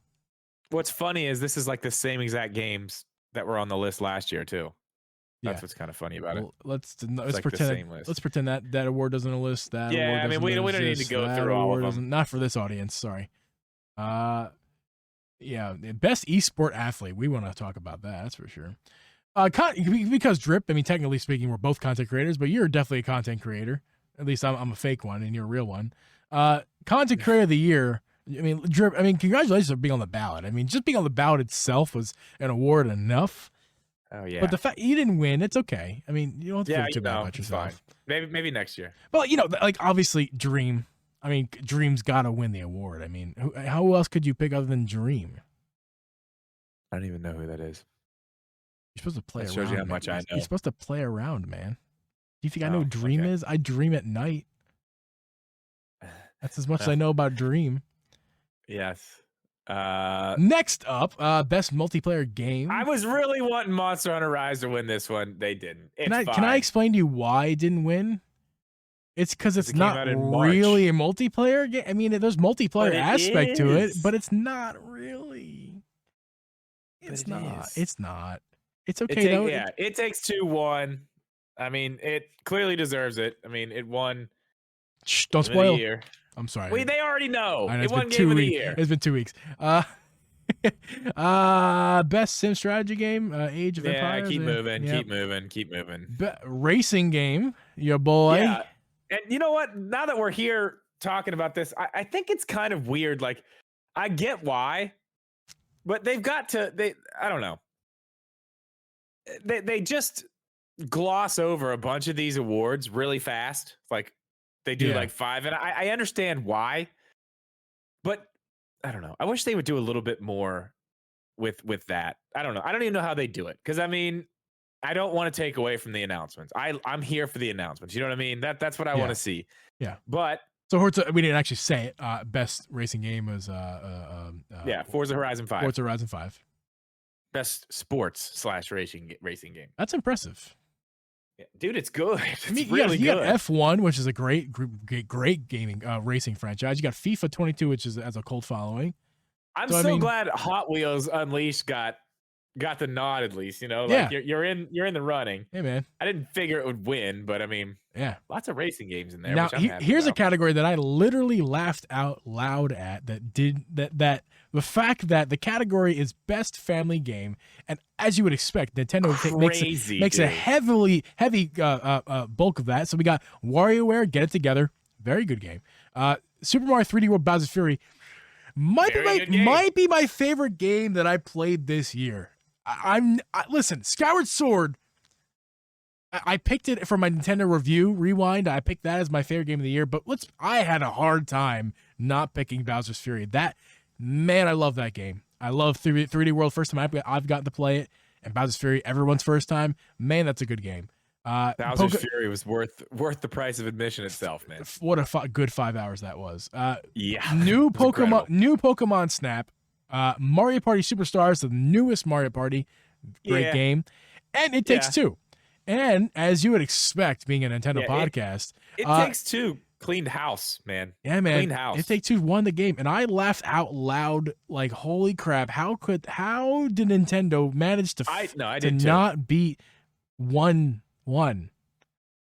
What's funny is this is like the same exact games that were on the list last year too. That's what's kind of funny about it. Let's like pretend that award doesn't list that. Yeah, award I mean we don't need to go through all of them. Not for this audience. Sorry. Yeah, best esport athlete. We want to talk about that. That's for sure. Because Drip. I mean, technically speaking, we're both content creators, but you're definitely a content creator. At least I'm a fake one, and you're a real one. Content creator of the year. I mean, Drip. I mean, congratulations on being on the ballot. I mean, just being on the ballot itself was an award enough. Oh yeah. But the fact you didn't win, it's okay. I mean, you don't have to feel too bad about yourself. Fine. Maybe next year. Well, like obviously Dream. I mean, Dream's got to win the award. I mean, how else could you pick other than Dream? I don't even know who that is. You're supposed to play around. Shows you how much I know. You're supposed to play around, man. Do you think I know what Dream is? I dream at night. That's as much as I know about Dream. Yes. Next up, best multiplayer game. I was really wanting Monster Hunter Rise to win this one. They didn't. Can I explain to you why it didn't win? It's because it's not really a multiplayer game. I mean, there's multiplayer aspect to it, but it's not really. It's not. It's not. It's okay though. Yeah, It Takes Two won. I mean, it clearly deserves it. I mean, it won. Shh, don't spoil. I'm sorry. Wait, they already know. It won Game of the Year. It's been 2 weeks. Best sim strategy game, Age of Empires. Keep moving. Racing game, your boy. Yeah. And you know what? Now that we're here talking about this, I think it's kind of weird. Like, I get why, but they've got to. I don't know. They just gloss over a bunch of these awards really fast. Like they do like 5, and I understand why, but I don't know. I wish they would do a little bit more with that. I don't know. I don't even know how they do it, because I mean, I don't want to take away from the announcements. I'm here for the announcements. You know what I mean? That's what I want to see. Yeah. But so we didn't actually say it. Best racing game was Forza Horizon 5. Forza Horizon 5. Best sports / racing game. That's impressive. Yeah, dude, it's good. It's I mean, really you good. got F1, which is a great gaming racing franchise. You got FIFA 22, which has a cult following. I'm so glad Hot Wheels Unleashed got the nod at least. You know, like you're in the running. Hey man, I didn't figure it would win, but I mean, lots of racing games in there. Now which I'm happy here's about. a category that I literally laughed out loud at. That the fact that the category is best family game, and as you would expect, Nintendo makes a heavy bulk of that. So we got WarioWare, Get It Together, very good game. Super Mario 3D World Bowser's Fury might be my favorite game that I played this year. Listen, Skyward Sword. I picked it for my Nintendo review rewind. I picked that as my favorite game of the year. But I had a hard time not picking Bowser's Fury. I love that game. I love 3D World. First time I've gotten to play it, and Bowser's Fury, everyone's first time. Man, that's a good game. Bowser's Fury was worth the price of admission itself, man. What a good 5 hours that was. New Pokemon Snap. Mario Party Superstars, the newest Mario Party, great game, and It Takes Two. And as you would expect, being a Nintendo podcast, It Takes Two cleaned house, man. Yeah, man. Cleaned house. It Takes Two won the game, and I laughed out loud, like, holy crap! How did Nintendo manage to not beat 1-1?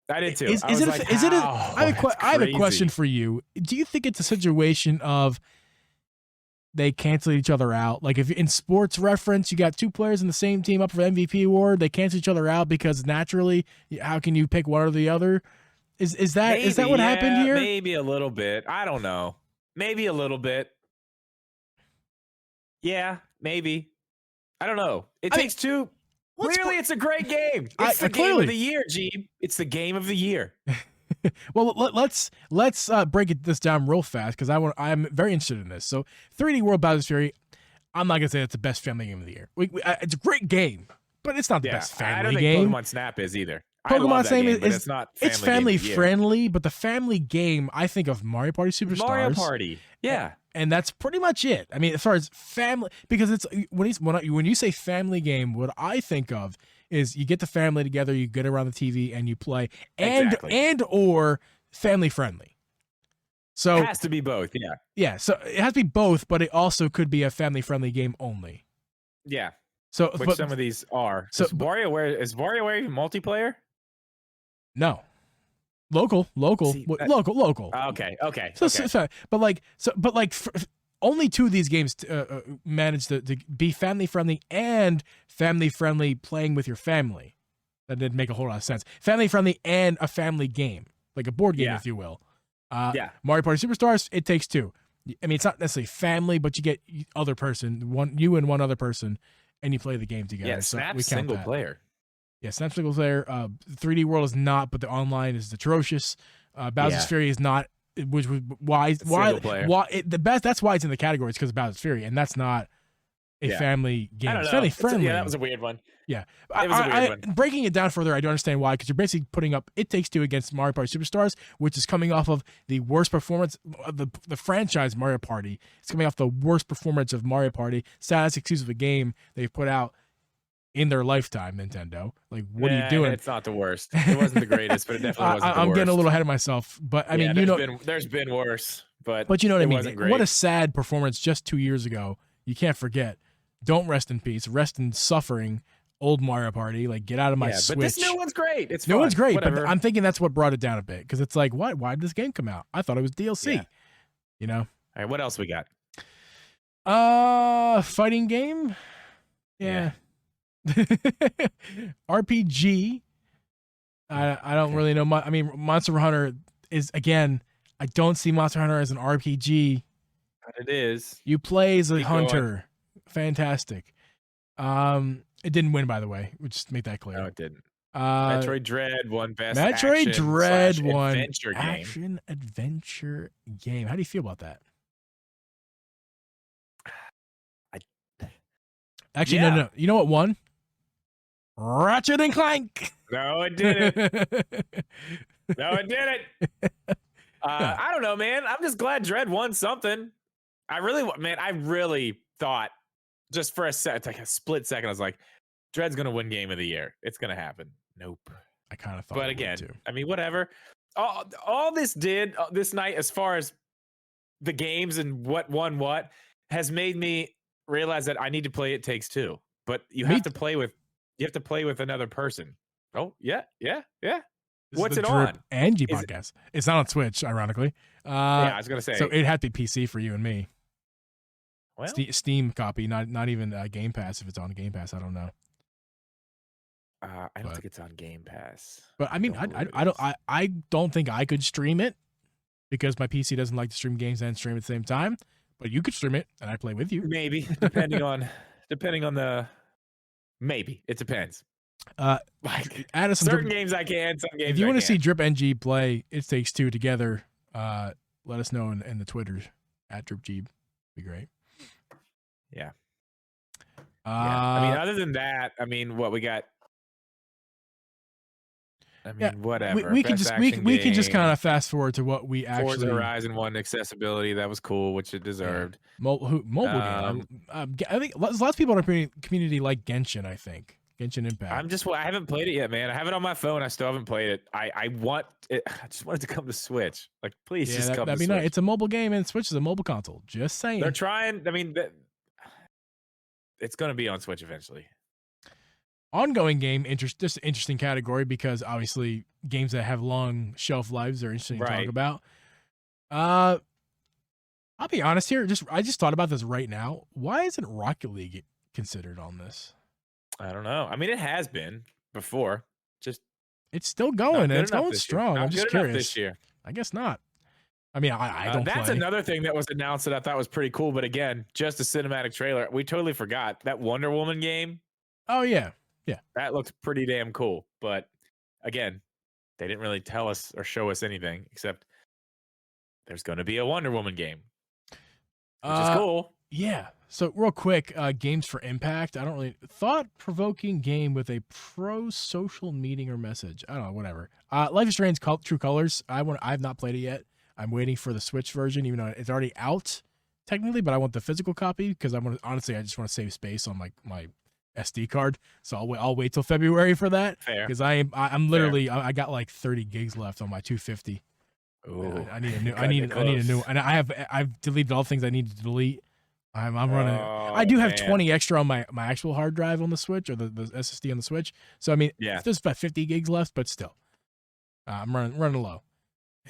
I did too. I have a question for you. Do you think it's a situation of they cancel each other out? Like, if in sports reference, you got two players in the same team up for the MVP award, they cancel each other out because naturally, how can you pick one or the other? Is that what happened here? Maybe a little bit. I don't know. Maybe a little bit. Yeah, maybe. I don't know. It Takes Two. Clearly, it's a great game. It's the game of the year, Geeb. It's the game of the year. Well, let's break this down real fast because I'm very interested in this. So, 3D World Bowser's Fury, I'm not gonna say it's the best family game of the year. It's a great game, but it's not the best family game. I don't think Pokemon Snap is either. I love Pokemon's that name game, but is it's not it's family game family of the year. friendly, but the family game I think of Mario Party Superstars. Mario Party, yeah. And that's pretty much it. I mean, as far as family, because it's when you say family game, what I think of is you get the family together, you get around the TV, and you play, Exactly. and or family friendly. So It has to be both, yeah. Yeah, so it has to be both, but it also could be a family friendly game only. Yeah. So, Which some of these are. So is WarioWare even multiplayer? No. Local. See, Local. Okay. So, but like only two of these games managed to be family friendly and family friendly playing with your family. That didn't make a whole lot of sense. Family friendly and a family game, like a board game, if you will. Mario Party Superstars, It Takes Two. I mean, it's not necessarily family, but you get other person, you and one other person, and you play the game together. Yeah, so Snap we count single that. player. Yeah, Snap single player. 3D World is not, but the online is atrocious. Bowser's Fury is not, which was why the best. That's why it's in the categories, because of Bowser's Fury, and that's not a family game. It's family friendly. Yeah, that was a weird one. Yeah, it was a weird one. Breaking it down further, I do understand why, because you're basically putting up It Takes Two against Mario Party Superstars, which is coming off of the worst performance of the franchise Mario Party. It's coming off the worst performance of Mario Party, saddest excuse of a game they've put out in their lifetime. Nintendo, like, what are you doing? It's not the worst. It wasn't the greatest, but it definitely wasn't the worst. I'm getting a little ahead of myself, but I mean, there's been worse, but you know what I mean. Wasn't great. What a sad performance just 2 years ago. You can't forget. Don't rest in peace. Rest in suffering. Old Mario Party, like, get out of my Switch. But this new one's great. It's new fun. one's great, Whatever. but I'm thinking that's what brought it down a bit, because it's like, why did this game come out? I thought it was DLC. You know. All right, what else we got? Fighting game. Yeah. RPG. I don't really know much. I mean, Monster Hunter is, again, I don't see Monster Hunter as an RPG. But it is. You play as a hunter. Fantastic. It didn't win, by the way. We'll just make that clear. No, it didn't. Metroid Dread won best action adventure game. How do you feel about that? Actually, no. You know what won? Ratchet and Clank. No, it didn't. No, it didn't. I don't know, man. I'm just glad Dread won something. I really thought, just for a split second, I was like, Dread's gonna win Game of the Year. It's gonna happen. Nope. I kind of thought. But again, I mean, whatever. All this did this night, as far as the games and what won what, has made me realize that I need to play It Takes Two. But you have to play with another person. Oh yeah. What's it on? Angie podcast. It's not on Switch, ironically. Yeah, I was gonna say. So it had to be PC for you and me. Well, Steam copy, not even Game Pass. If it's on Game Pass, I don't know. I don't think it's on Game Pass. But I mean, I don't think I could stream it, because my PC doesn't like to stream games and stream at the same time. But you could stream it, and I play with you. Maybe, depending on the. Maybe it depends. Like, add us certain games I can, some games. If you want to see Drip NG play It Takes Two together, let us know in the Twitters at Drip Geeb. Be great. Yeah. I mean, other than that, I mean, what we got. I mean, whatever. We can just kind of fast forward to what we actually. Forza Horizon 1 accessibility, that was cool, which it deserved. Mobile game. I think lots of people in our community like Genshin. I think Genshin Impact. I haven't played it yet, man. I have it on my phone. I still haven't played it. I want it. I just want it to come to Switch. Like, please, just come to Switch. Nice. It's a mobile game, and Switch is a mobile console. Just saying. They're trying. I mean, it's going to be on Switch eventually. Ongoing game, just interesting category, because obviously games that have long shelf lives are interesting to talk about. I'll be honest here. I just thought about this right now. Why isn't Rocket League considered on this? I don't know. I mean, it has been before. It's still going, and it's going strong. I'm just curious. This year, I guess not. I mean, I don't. That's another thing that was announced that I thought was pretty cool. But again, just a cinematic trailer. We totally forgot that Wonder Woman game. Oh yeah. That looks pretty damn cool. But again, they didn't really tell us or show us anything except there's going to be a Wonder Woman game, which is cool. Yeah. So real quick, games for impact. I don't really thought-provoking game with a pro-social meaning or message. I don't know, whatever. Life is Strange True Colors. I've not played it yet. I'm waiting for the Switch version, even though it's already out technically, but I want the physical copy because honestly, I just want to save space on my SD card. So I'll wait till February for that Fair. because I'm literally I got like 30 gigs left on my 250. Ooh, I need a new. cutting it I need a close. new. And I've deleted all the things I need to delete. I'm running. Oh, I do have man. 20 extra on my actual hard drive on the Switch or the SSD on the Switch. So I mean, Yeah. there's about 50 gigs left, but still, I'm running low,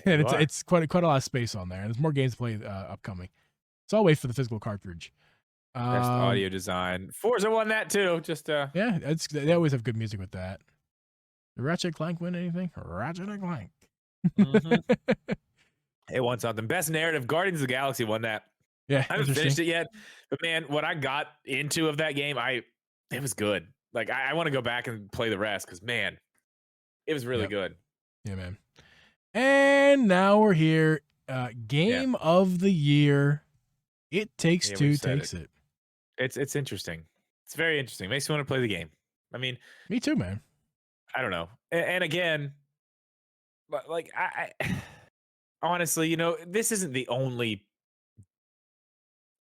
and You are. it's quite a lot of space on there, and there's more games to play upcoming. So I'll wait for the physical cartridge. Best audio design. Forza won that too. Just Yeah, they always have good music with that. Did Ratchet and Clank win anything? Ratchet and Clank. It won something. Best narrative. Guardians of the Galaxy won that. Yeah, I haven't finished it yet, but man, what I got into of that game, it was good. Like I want to go back and play the rest because man, it was really good. Yeah, man. And now we're here. Game of the year. It Takes Two takes it. It's interesting. It's very interesting. Makes me want to play the game. I mean, me too, man. I don't know. And again, like I honestly, this isn't the only.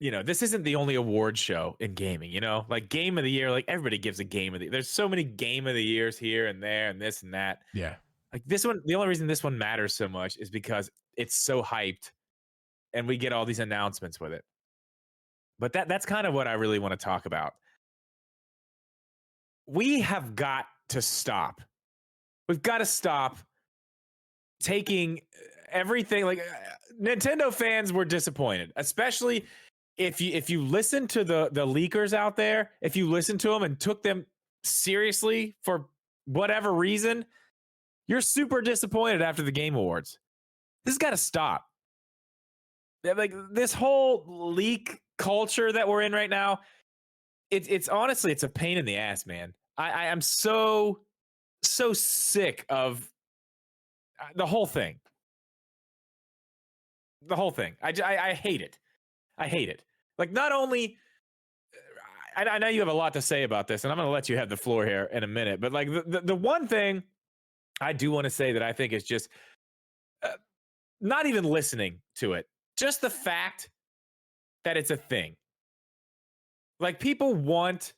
This isn't the only award show in gaming, like game of the year, like everybody gives a game of the there's so many game of the years here and there and this and that. Yeah. Like this one, the only reason this one matters so much is because it's so hyped and we get all these announcements with it. But that's kind of what I really want to talk about. We have got to stop. We've got to stop taking everything like Nintendo fans were disappointed, especially if you listen to the leakers out there, if you listen to them and took them seriously for whatever reason, you're super disappointed after the Game Awards. This has got to stop. Like this whole leak culture that we're in right now, it's honestly, it's a pain in the ass, man. I am so sick of the whole thing. The whole thing. I hate it. I hate it. Like not only, I know you have a lot to say about this, and I'm going to let you have the floor here in a minute. But like the one thing I do want to say that I think is just not even listening to it, just the fact that it's a thing. Like people want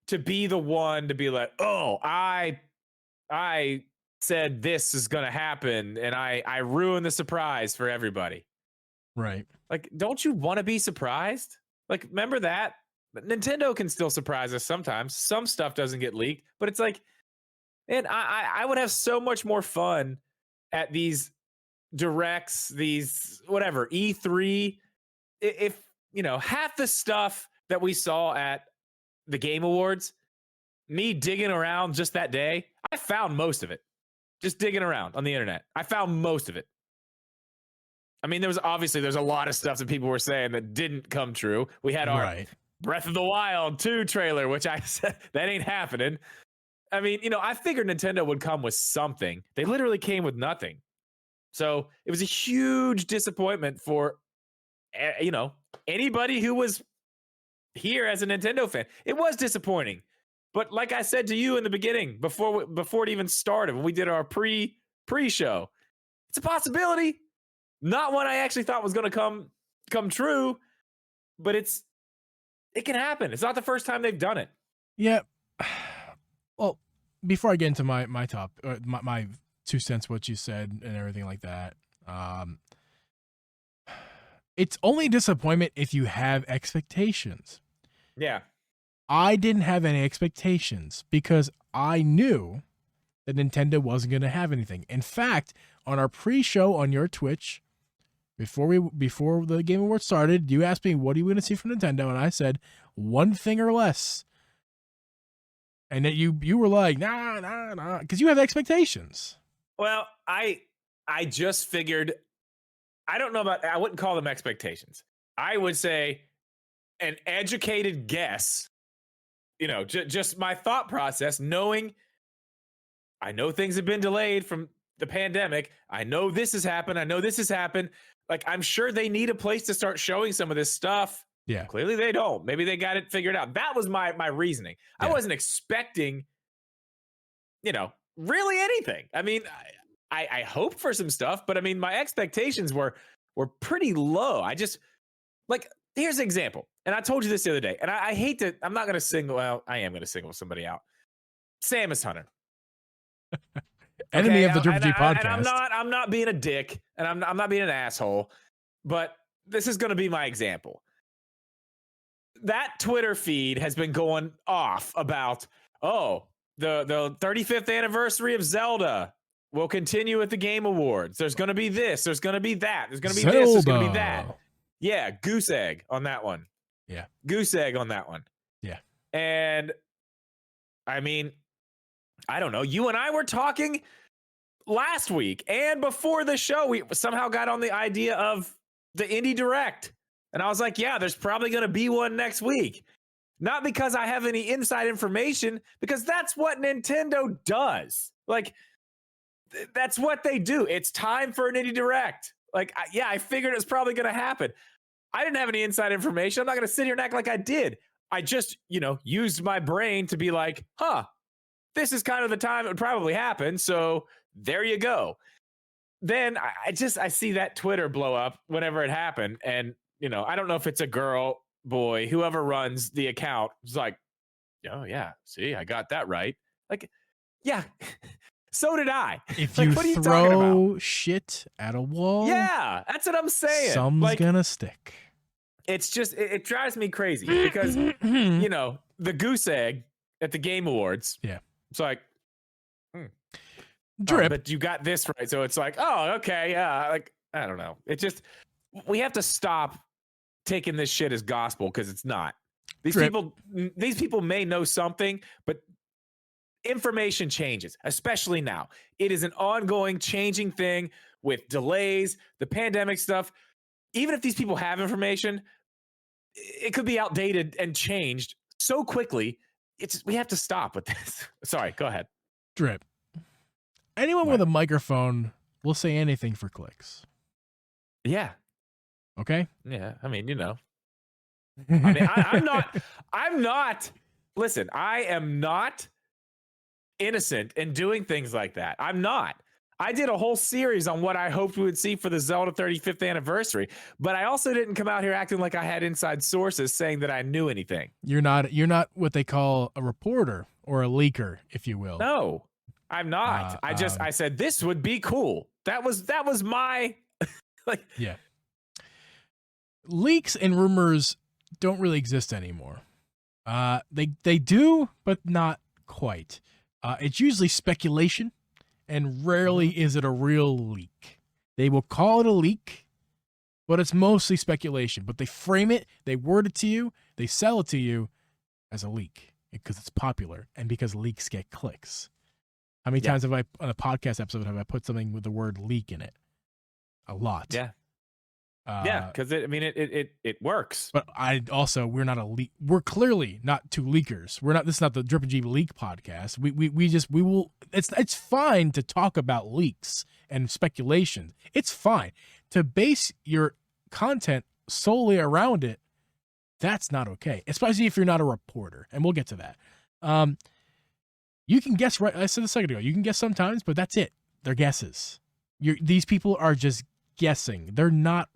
to be the one to be like, oh, I said this is going to happen, and I ruined the surprise for everybody. Right. Like, don't you want to be surprised? Like, remember that? Nintendo can still surprise us sometimes. Some stuff doesn't get leaked, but it's like, and I would have so much more fun at these directs, these whatever, E3, if, half the stuff that we saw at the Game Awards, me digging around just that day, I found most of it. Just digging around on the internet. I found most of it. I mean, there's a lot of stuff that people were saying that didn't come true. We had our Breath of the Wild 2 trailer, which I said that ain't happening. I mean, I figured Nintendo would come with something. They literally came with nothing. So it was a huge disappointment for, anybody who was here as a Nintendo fan. It was disappointing. But like I said to you in the beginning, before it even started, when we did our pre-show, it's a possibility. Not one I actually thought was going to come true, but it can happen. It's not the first time they've done it. Yeah. Well, before I get into my my 2 cents, what you said and everything like that, it's only disappointment if you have expectations. Yeah. I didn't have any expectations because I knew that Nintendo wasn't going to have anything. In fact, on our pre-show on your Twitch, before the Game Awards started, you asked me, what are you going to see from Nintendo? And I said, one thing or less. And that you were like, nah, because you have expectations. Well, I just figured, I don't know I wouldn't call them expectations. I would say an educated guess, just my thought process, knowing I know things have been delayed from the pandemic. I know this has happened. Like, I'm sure they need a place to start showing some of this stuff. Yeah. Clearly they don't. Maybe they got it figured out. That was my reasoning. Yeah. I wasn't expecting, really anything. I mean, I hoped for some stuff, but I mean, my expectations were pretty low. I just here's an example. And I told you this the other day, and I hate to, I'm not going to single out. I am going to single somebody out. Samus Hunter. Enemy of the Triple G podcast. And I'm not being a dick, and I'm not being an asshole, but this is going to be my example. That Twitter feed has been going off about, the 35th anniversary of Zelda will continue at the Game Awards. There's going to be this. There's going to be that. There's going to be Zelda. this. There's going to be that. Yeah, goose egg on that one. Yeah. Goose egg on that one. Yeah. And I mean, I don't know. You and I were talking last week, and before the show, we somehow got on the idea of the Indie Direct. And I was like, yeah, there's probably going to be one next week. Not because I have any inside information, because that's what Nintendo does. That's what they do. It's time for an Indie Direct. I figured it was probably going to happen. I didn't have any inside information. I'm not going to sit here and act like I did. I just, used my brain to be like, this is kind of the time it would probably happen. So there you go. Then I see that Twitter blow up whenever it happened. And, I don't know if it's a girl, boy, whoever runs the account was like, oh, yeah, see, I got that right. Yeah, so did I. If you what are you throw shit at a wall, yeah, that's what I'm saying. Some's gonna stick. It's just, it drives me crazy because, the goose egg at the Game Awards. Yeah. It's like, drip. But you got this right. So it's like, oh, okay. Yeah. I don't know. It just, we have to stop taking this shit as gospel because it's not. These people may know something, but information changes, especially now. It is an ongoing changing thing with delays, the pandemic stuff. Even if these people have information, it could be outdated and changed so quickly. We have to stop with this. Sorry, go ahead. Drip. Anyone with a microphone will say anything for clicks. Yeah. Okay? Yeah. I mean, I mean, I'm not, listen, I am not innocent in doing things like that. I'm not. I did a whole series on what I hoped we would see for the Zelda 35th anniversary, but I also didn't come out here acting like I had inside sources saying that I knew anything. You're not what they call a reporter or a leaker, if you will. No, I'm not. I said this would be cool. That was my yeah. Leaks and rumors don't really exist anymore. They do, but not quite. It's usually speculation, and rarely is it a real leak. They will call it a leak, but it's mostly speculation. But they frame it, they word it to you, they sell it to you as a leak because it's popular and because leaks get clicks. How many times have I, on a podcast episode, have I put something with the word leak in it? A lot. Yeah. Because it works. But we're not a leak. We're clearly not two leakers. We're not. This is not the Drip and Geeb leak podcast. We will. It's fine to talk about leaks and speculation. It's fine to base your content solely around it. That's not okay, especially if you're not a reporter. And we'll get to that. You can guess, right? I said a second ago. You can guess sometimes, but that's it. They're guesses. These people are just guessing. They're not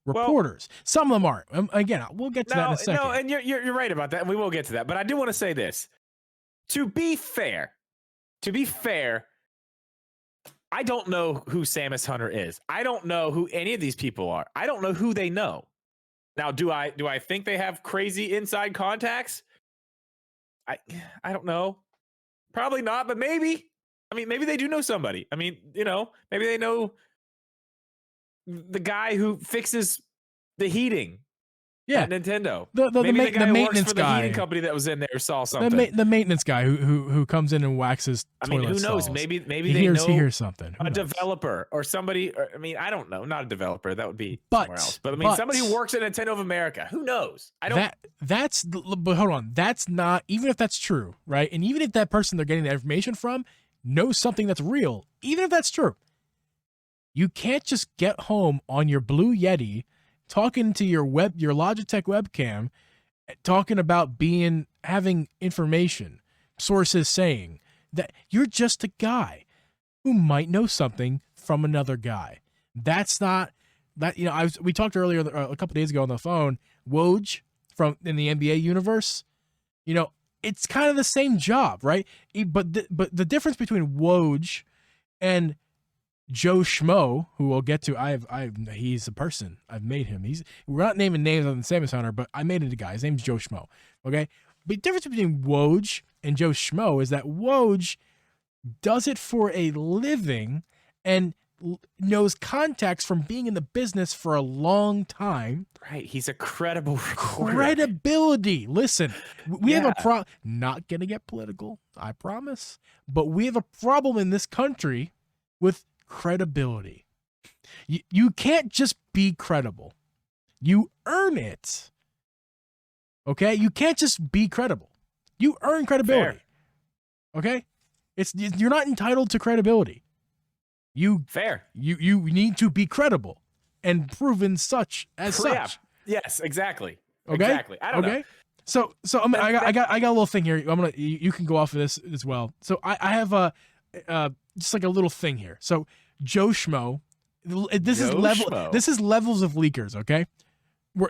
reporters. Some of them aren't. Again, we'll get to that in a second. No, and you're right about that, and we will get to that. But I do want to say this. To be fair, I don't know who Samus Hunter is. I don't know who any of these people are. I don't know who they know. Now, do I think they have crazy inside contacts? I don't know. Probably not, but maybe. I mean, maybe they do know somebody. I mean, maybe they know the guy who fixes the heating at Nintendo. The guy maintenance who works for guy. The heating company that was in there saw something. The maintenance guy who comes in and waxes toilet who knows? stalls. Maybe he they hears, know he hears something. Who a knows? developer or somebody. I don't know. Not a developer. That would be somewhere else. But somebody who works at Nintendo of America. Who knows? I don't. But hold on. That's not, even if that's true, right? And even if that person they're getting that information from knows something that's real, even if that's true, you can't just get home on your Blue Yeti talking to your Logitech webcam, talking about having information, sources saying that you're just a guy who might know something from another guy. That's not that, we talked earlier a couple days ago on the phone, Woj in the NBA universe, it's kind of the same job, right? But the difference between Woj and Joe Schmo, who we'll get to, he's a person. I've made him. We're not naming names on the Samus Hunter, but I made it a guy. His name's Joe Schmo. Okay, but the difference between Woj and Joe Schmo is that Woj does it for a living and knows context from being in the business for a long time. Right, he's a credible reporter. Credibility. Listen, we have a problem. Not gonna get political, I promise, but we have a problem in this country with credibility. You can't just be credible. You earn it. Okay? You can't just be credible. You earn credibility. Fair. Okay? You're not entitled to credibility. You need to be credible and proven such. Yes, exactly. Okay? Exactly. I don't know. So I got a little thing here. You can go off of this as well. So I have just like a little thing here. So Joe Schmo, this is levels of leakers, okay?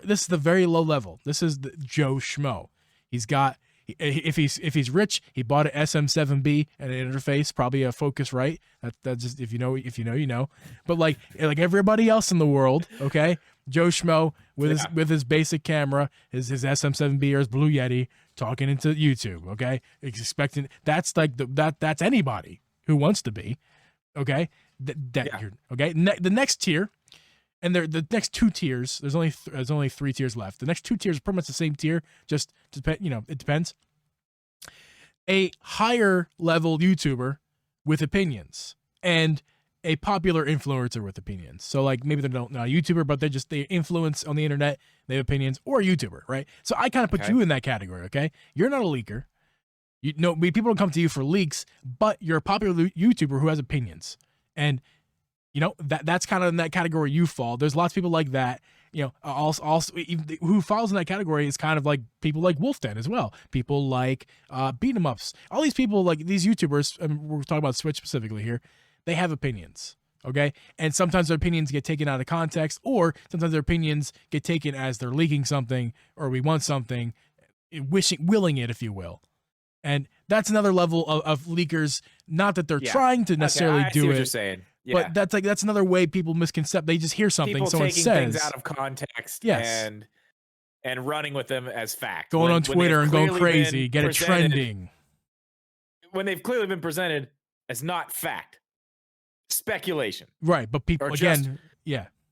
This is the very low level. This is the Joe Schmo. He's got, if he's rich, he bought an SM7B and an interface, probably a Focusrite. That's just, if you know, you know. But like everybody else in the world, okay? Joe Schmo with his basic camera, his SM7B or his Blue Yeti, talking into YouTube, okay? Expecting that's that's anybody who wants to be, okay? Okay. The next tier, and the next two tiers. There's only 3 tiers left. The next 2 tiers are pretty much the same tier. Just it depends. A higher level YouTuber with opinions and a popular influencer with opinions. So like maybe they're not a YouTuber, but they influence on the internet. They have opinions, or a YouTuber, right? So I kind of put you in that category. Okay, you're not a leaker. People don't come to you for leaks, but you're a popular YouTuber who has opinions, and that's kind of in that category you fall. There's lots of people like that. Also who falls in that category is kind of like people like Wolfden as well. People like beat 'em ups. All these people, like these YouTubers, we're talking about Switch specifically here. They have opinions, okay? And sometimes their opinions get taken out of context, or sometimes their opinions get taken as they're leaking something, or we want something, willing it, if you will. And that's another level of leakers. Not that they're trying to necessarily do see what it. You're saying. Yeah. But that's another way people misconcept. They just hear something people someone taking says things out of context, and running with them as fact. Going on Twitter and going crazy, get it trending. When they've clearly been presented as not fact, speculation. Right, but people again,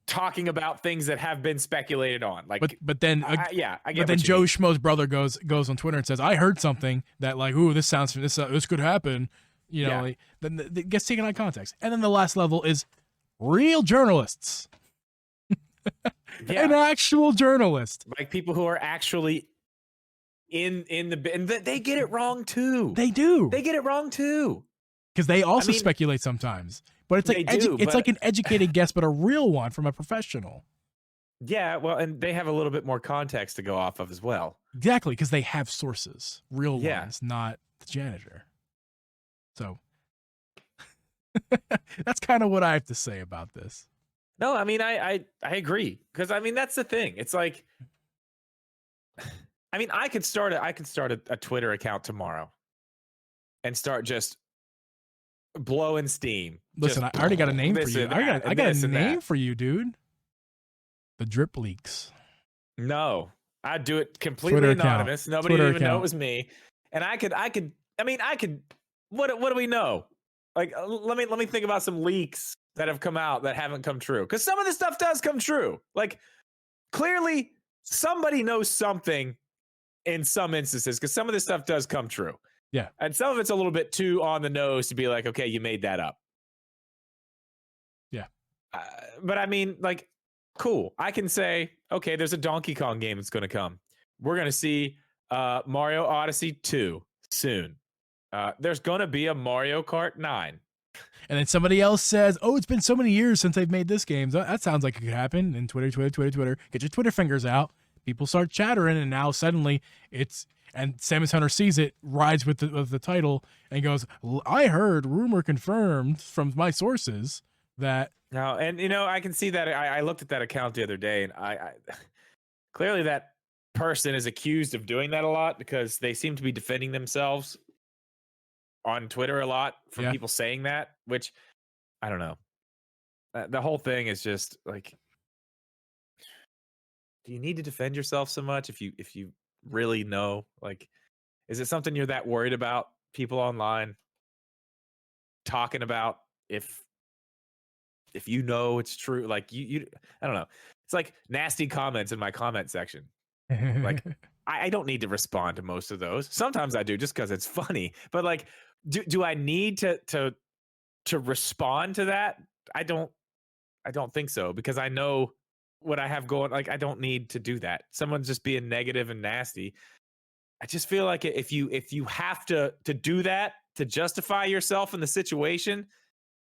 talking about things that have been speculated on. Like, but then I get. But then Joe Schmo's brother goes on Twitter and says, "I heard something that like, ooh, this sounds this could happen." Then it gets taken out of context. And then the last level is real journalists. An actual journalist. Like people who are actually in the they get it wrong too. They do. They get it wrong too. Because they also speculate sometimes. But it's like like an educated guess, but a real one from a professional. Yeah, well, and they have a little bit more context to go off of as well. Exactly, because they have sources. Real ones, not the janitor. So that's kind of what I have to say about this. No, I mean, I agree, because I mean, that's the thing. It's like, I mean, I could start a Twitter account tomorrow and start just blowing steam. Listen, I already got a name for you. I got a name for you, dude. The Drip Leaks. No, I'd do it completely anonymous. Nobody would even know it was me. And I could. What do we know? Like, let me think about some leaks that have come out that haven't come true. Because some of this stuff does come true. Like, clearly somebody knows something in some instances, because some of this stuff does come true. Yeah. And some of it's a little bit too on the nose to be like, okay, you made that up. Yeah. But I mean, like, cool. I can say, okay, there's a Donkey Kong game that's going to come. We're going to see Mario Odyssey 2 soon. There's going to be a Mario Kart 9 And then somebody else says, "Oh, it's been so many years since they've made this game. That sounds like it could happen." And Twitter. Get your Twitter fingers out. People start chattering, and now suddenly it's and Samus Hunter sees it, rides with the title, and goes, "I heard, rumor confirmed from my sources that." No, and I can see that. I looked at that account the other day, and I clearly that person is accused of doing that a lot because they seem to be defending themselves on Twitter a lot from people saying that, which I don't know. The whole thing is just like, do you need to defend yourself so much if you really know? Like, is it something you're that worried about? People online talking about if you know it's true, like you I don't know. It's like nasty comments in my comment section. Like, I don't need to respond to most of those. Sometimes I do just because it's funny. But like, do I need to respond to that? I don't think so, because I know what I have going. Like, I don't need to do that. Someone's just being negative and nasty. I just feel like if you have to do that to justify yourself in the situation,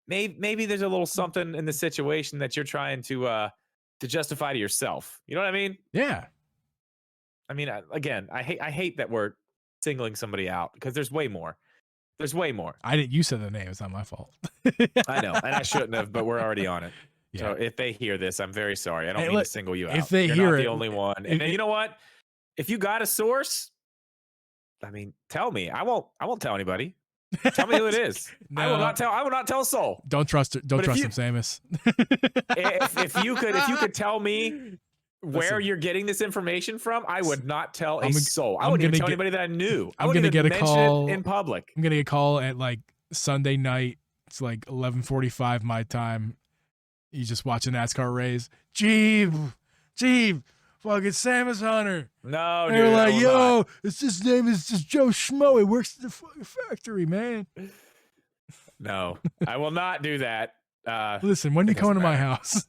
maybe there's a little something in the situation that you're trying to justify to yourself. You know what I mean? Yeah. I mean, again, I hate that we're singling somebody out, because there's way more. There's way more. I didn't. You said the name. It's not my fault. I know, and I shouldn't have, but we're already on it. Yeah. So if they hear this, I'm very sorry. I don't Hey, mean look, to single you out. if they You're hear not it, the only one. And you know what? If you got a source, I mean, tell me. I won't tell anybody. Tell me who it is. No. I will not tell a soul. Don't trust it. Don't trust him, Samus. if you could tell me where you're getting this information from, I would not tell a soul. I wouldn't even tell anybody that I knew. I'm gonna get a call in public. I'm gonna get a call at like Sunday night. It's like 11:45 my time. He's just watching NASCAR race. Geeb, fucking Samus Hunter. No, dude. They're like, yo, his name is just Joe Schmo. He works at the fucking factory, man. No, I will not do that. Listen, when do you come to my house?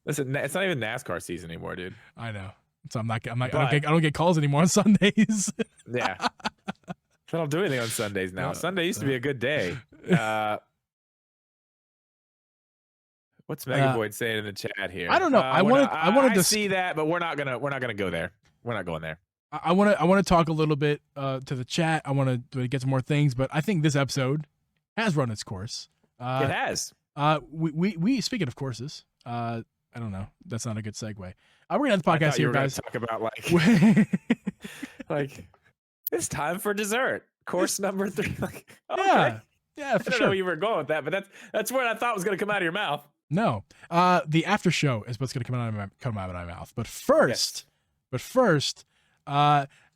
Listen, it's not even NASCAR season anymore, dude. I know. So I don't get calls anymore on Sundays. Yeah. I don't do anything on Sundays now. Sunday used to be a good day. What's Mega Boyd saying in the chat here? I don't know. I wanted to see that, but we're not gonna go there. We're not going there. I want to talk a little bit to the chat. I want to get some more things, but I think this episode has run its course. It has. We speaking of courses. I don't know. That's not a good segue. We're gonna have the podcast here, guys. Talk about like it's time for dessert. Course number 3. Like, okay. Yeah, for I don't know where you were going with that, but that's what I thought was going to come out of your mouth. No, the after show is what's going to come out of my mouth. But first,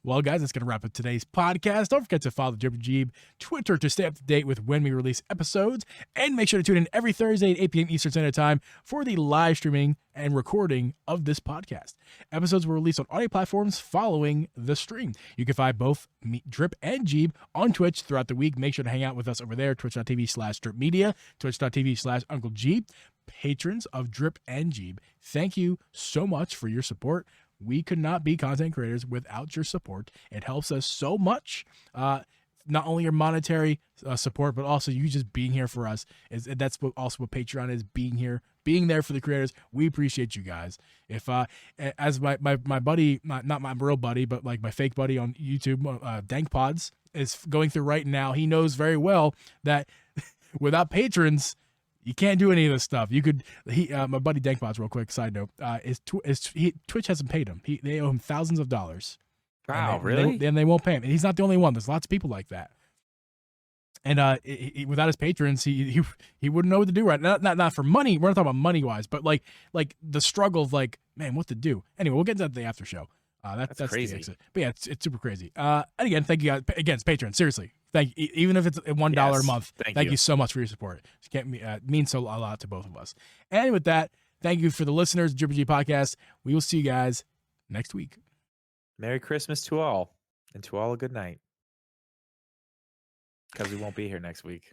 well, guys, that's going to wrap up today's podcast. Don't forget to follow the Drip Geeb Twitter to stay up to date with when we release episodes. And make sure to tune in every Thursday at 8 p.m. Eastern Standard Time for the live streaming and recording of this podcast. Episodes will release on audio platforms following the stream. You can find both Drip and Geeb on Twitch throughout the week. Make sure to hang out with us over there, twitch.tv/dripmedia, twitch.tv/Uncle Geeb. Patrons of Drip and Geeb, thank you so much for your support. We could not be content creators without your support. It helps us so much. Not only your monetary support, but also you just being here for us. That's also what Patreon is, being here, being there for the creators. We appreciate you guys. If as my buddy, not my real buddy, but like my fake buddy on YouTube, Dank Pods, is going through right now, he knows very well that without patrons, you can't do any of this stuff. You could, my buddy Dankbots, real quick, side note, Twitch hasn't paid him. They owe him thousands of dollars. Wow, really? And they won't pay him. And he's not the only one. There's lots of people like that. And without his patrons, he wouldn't know what to do right. Not for money. We're not talking about money wise, but like the struggle of like, man, what to do. Anyway, we'll get to the after show. That's crazy. But yeah, it's super crazy. And again, thank you guys. Again, it's Patreon. Seriously, thank you. Even if it's $1 a month, thank you so much for your support. It means a lot to both of us. And with that, thank you for the listeners, Drip Geeb Podcast. We will see you guys next week. Merry Christmas to all, and to all a good night. Because we won't be here next week.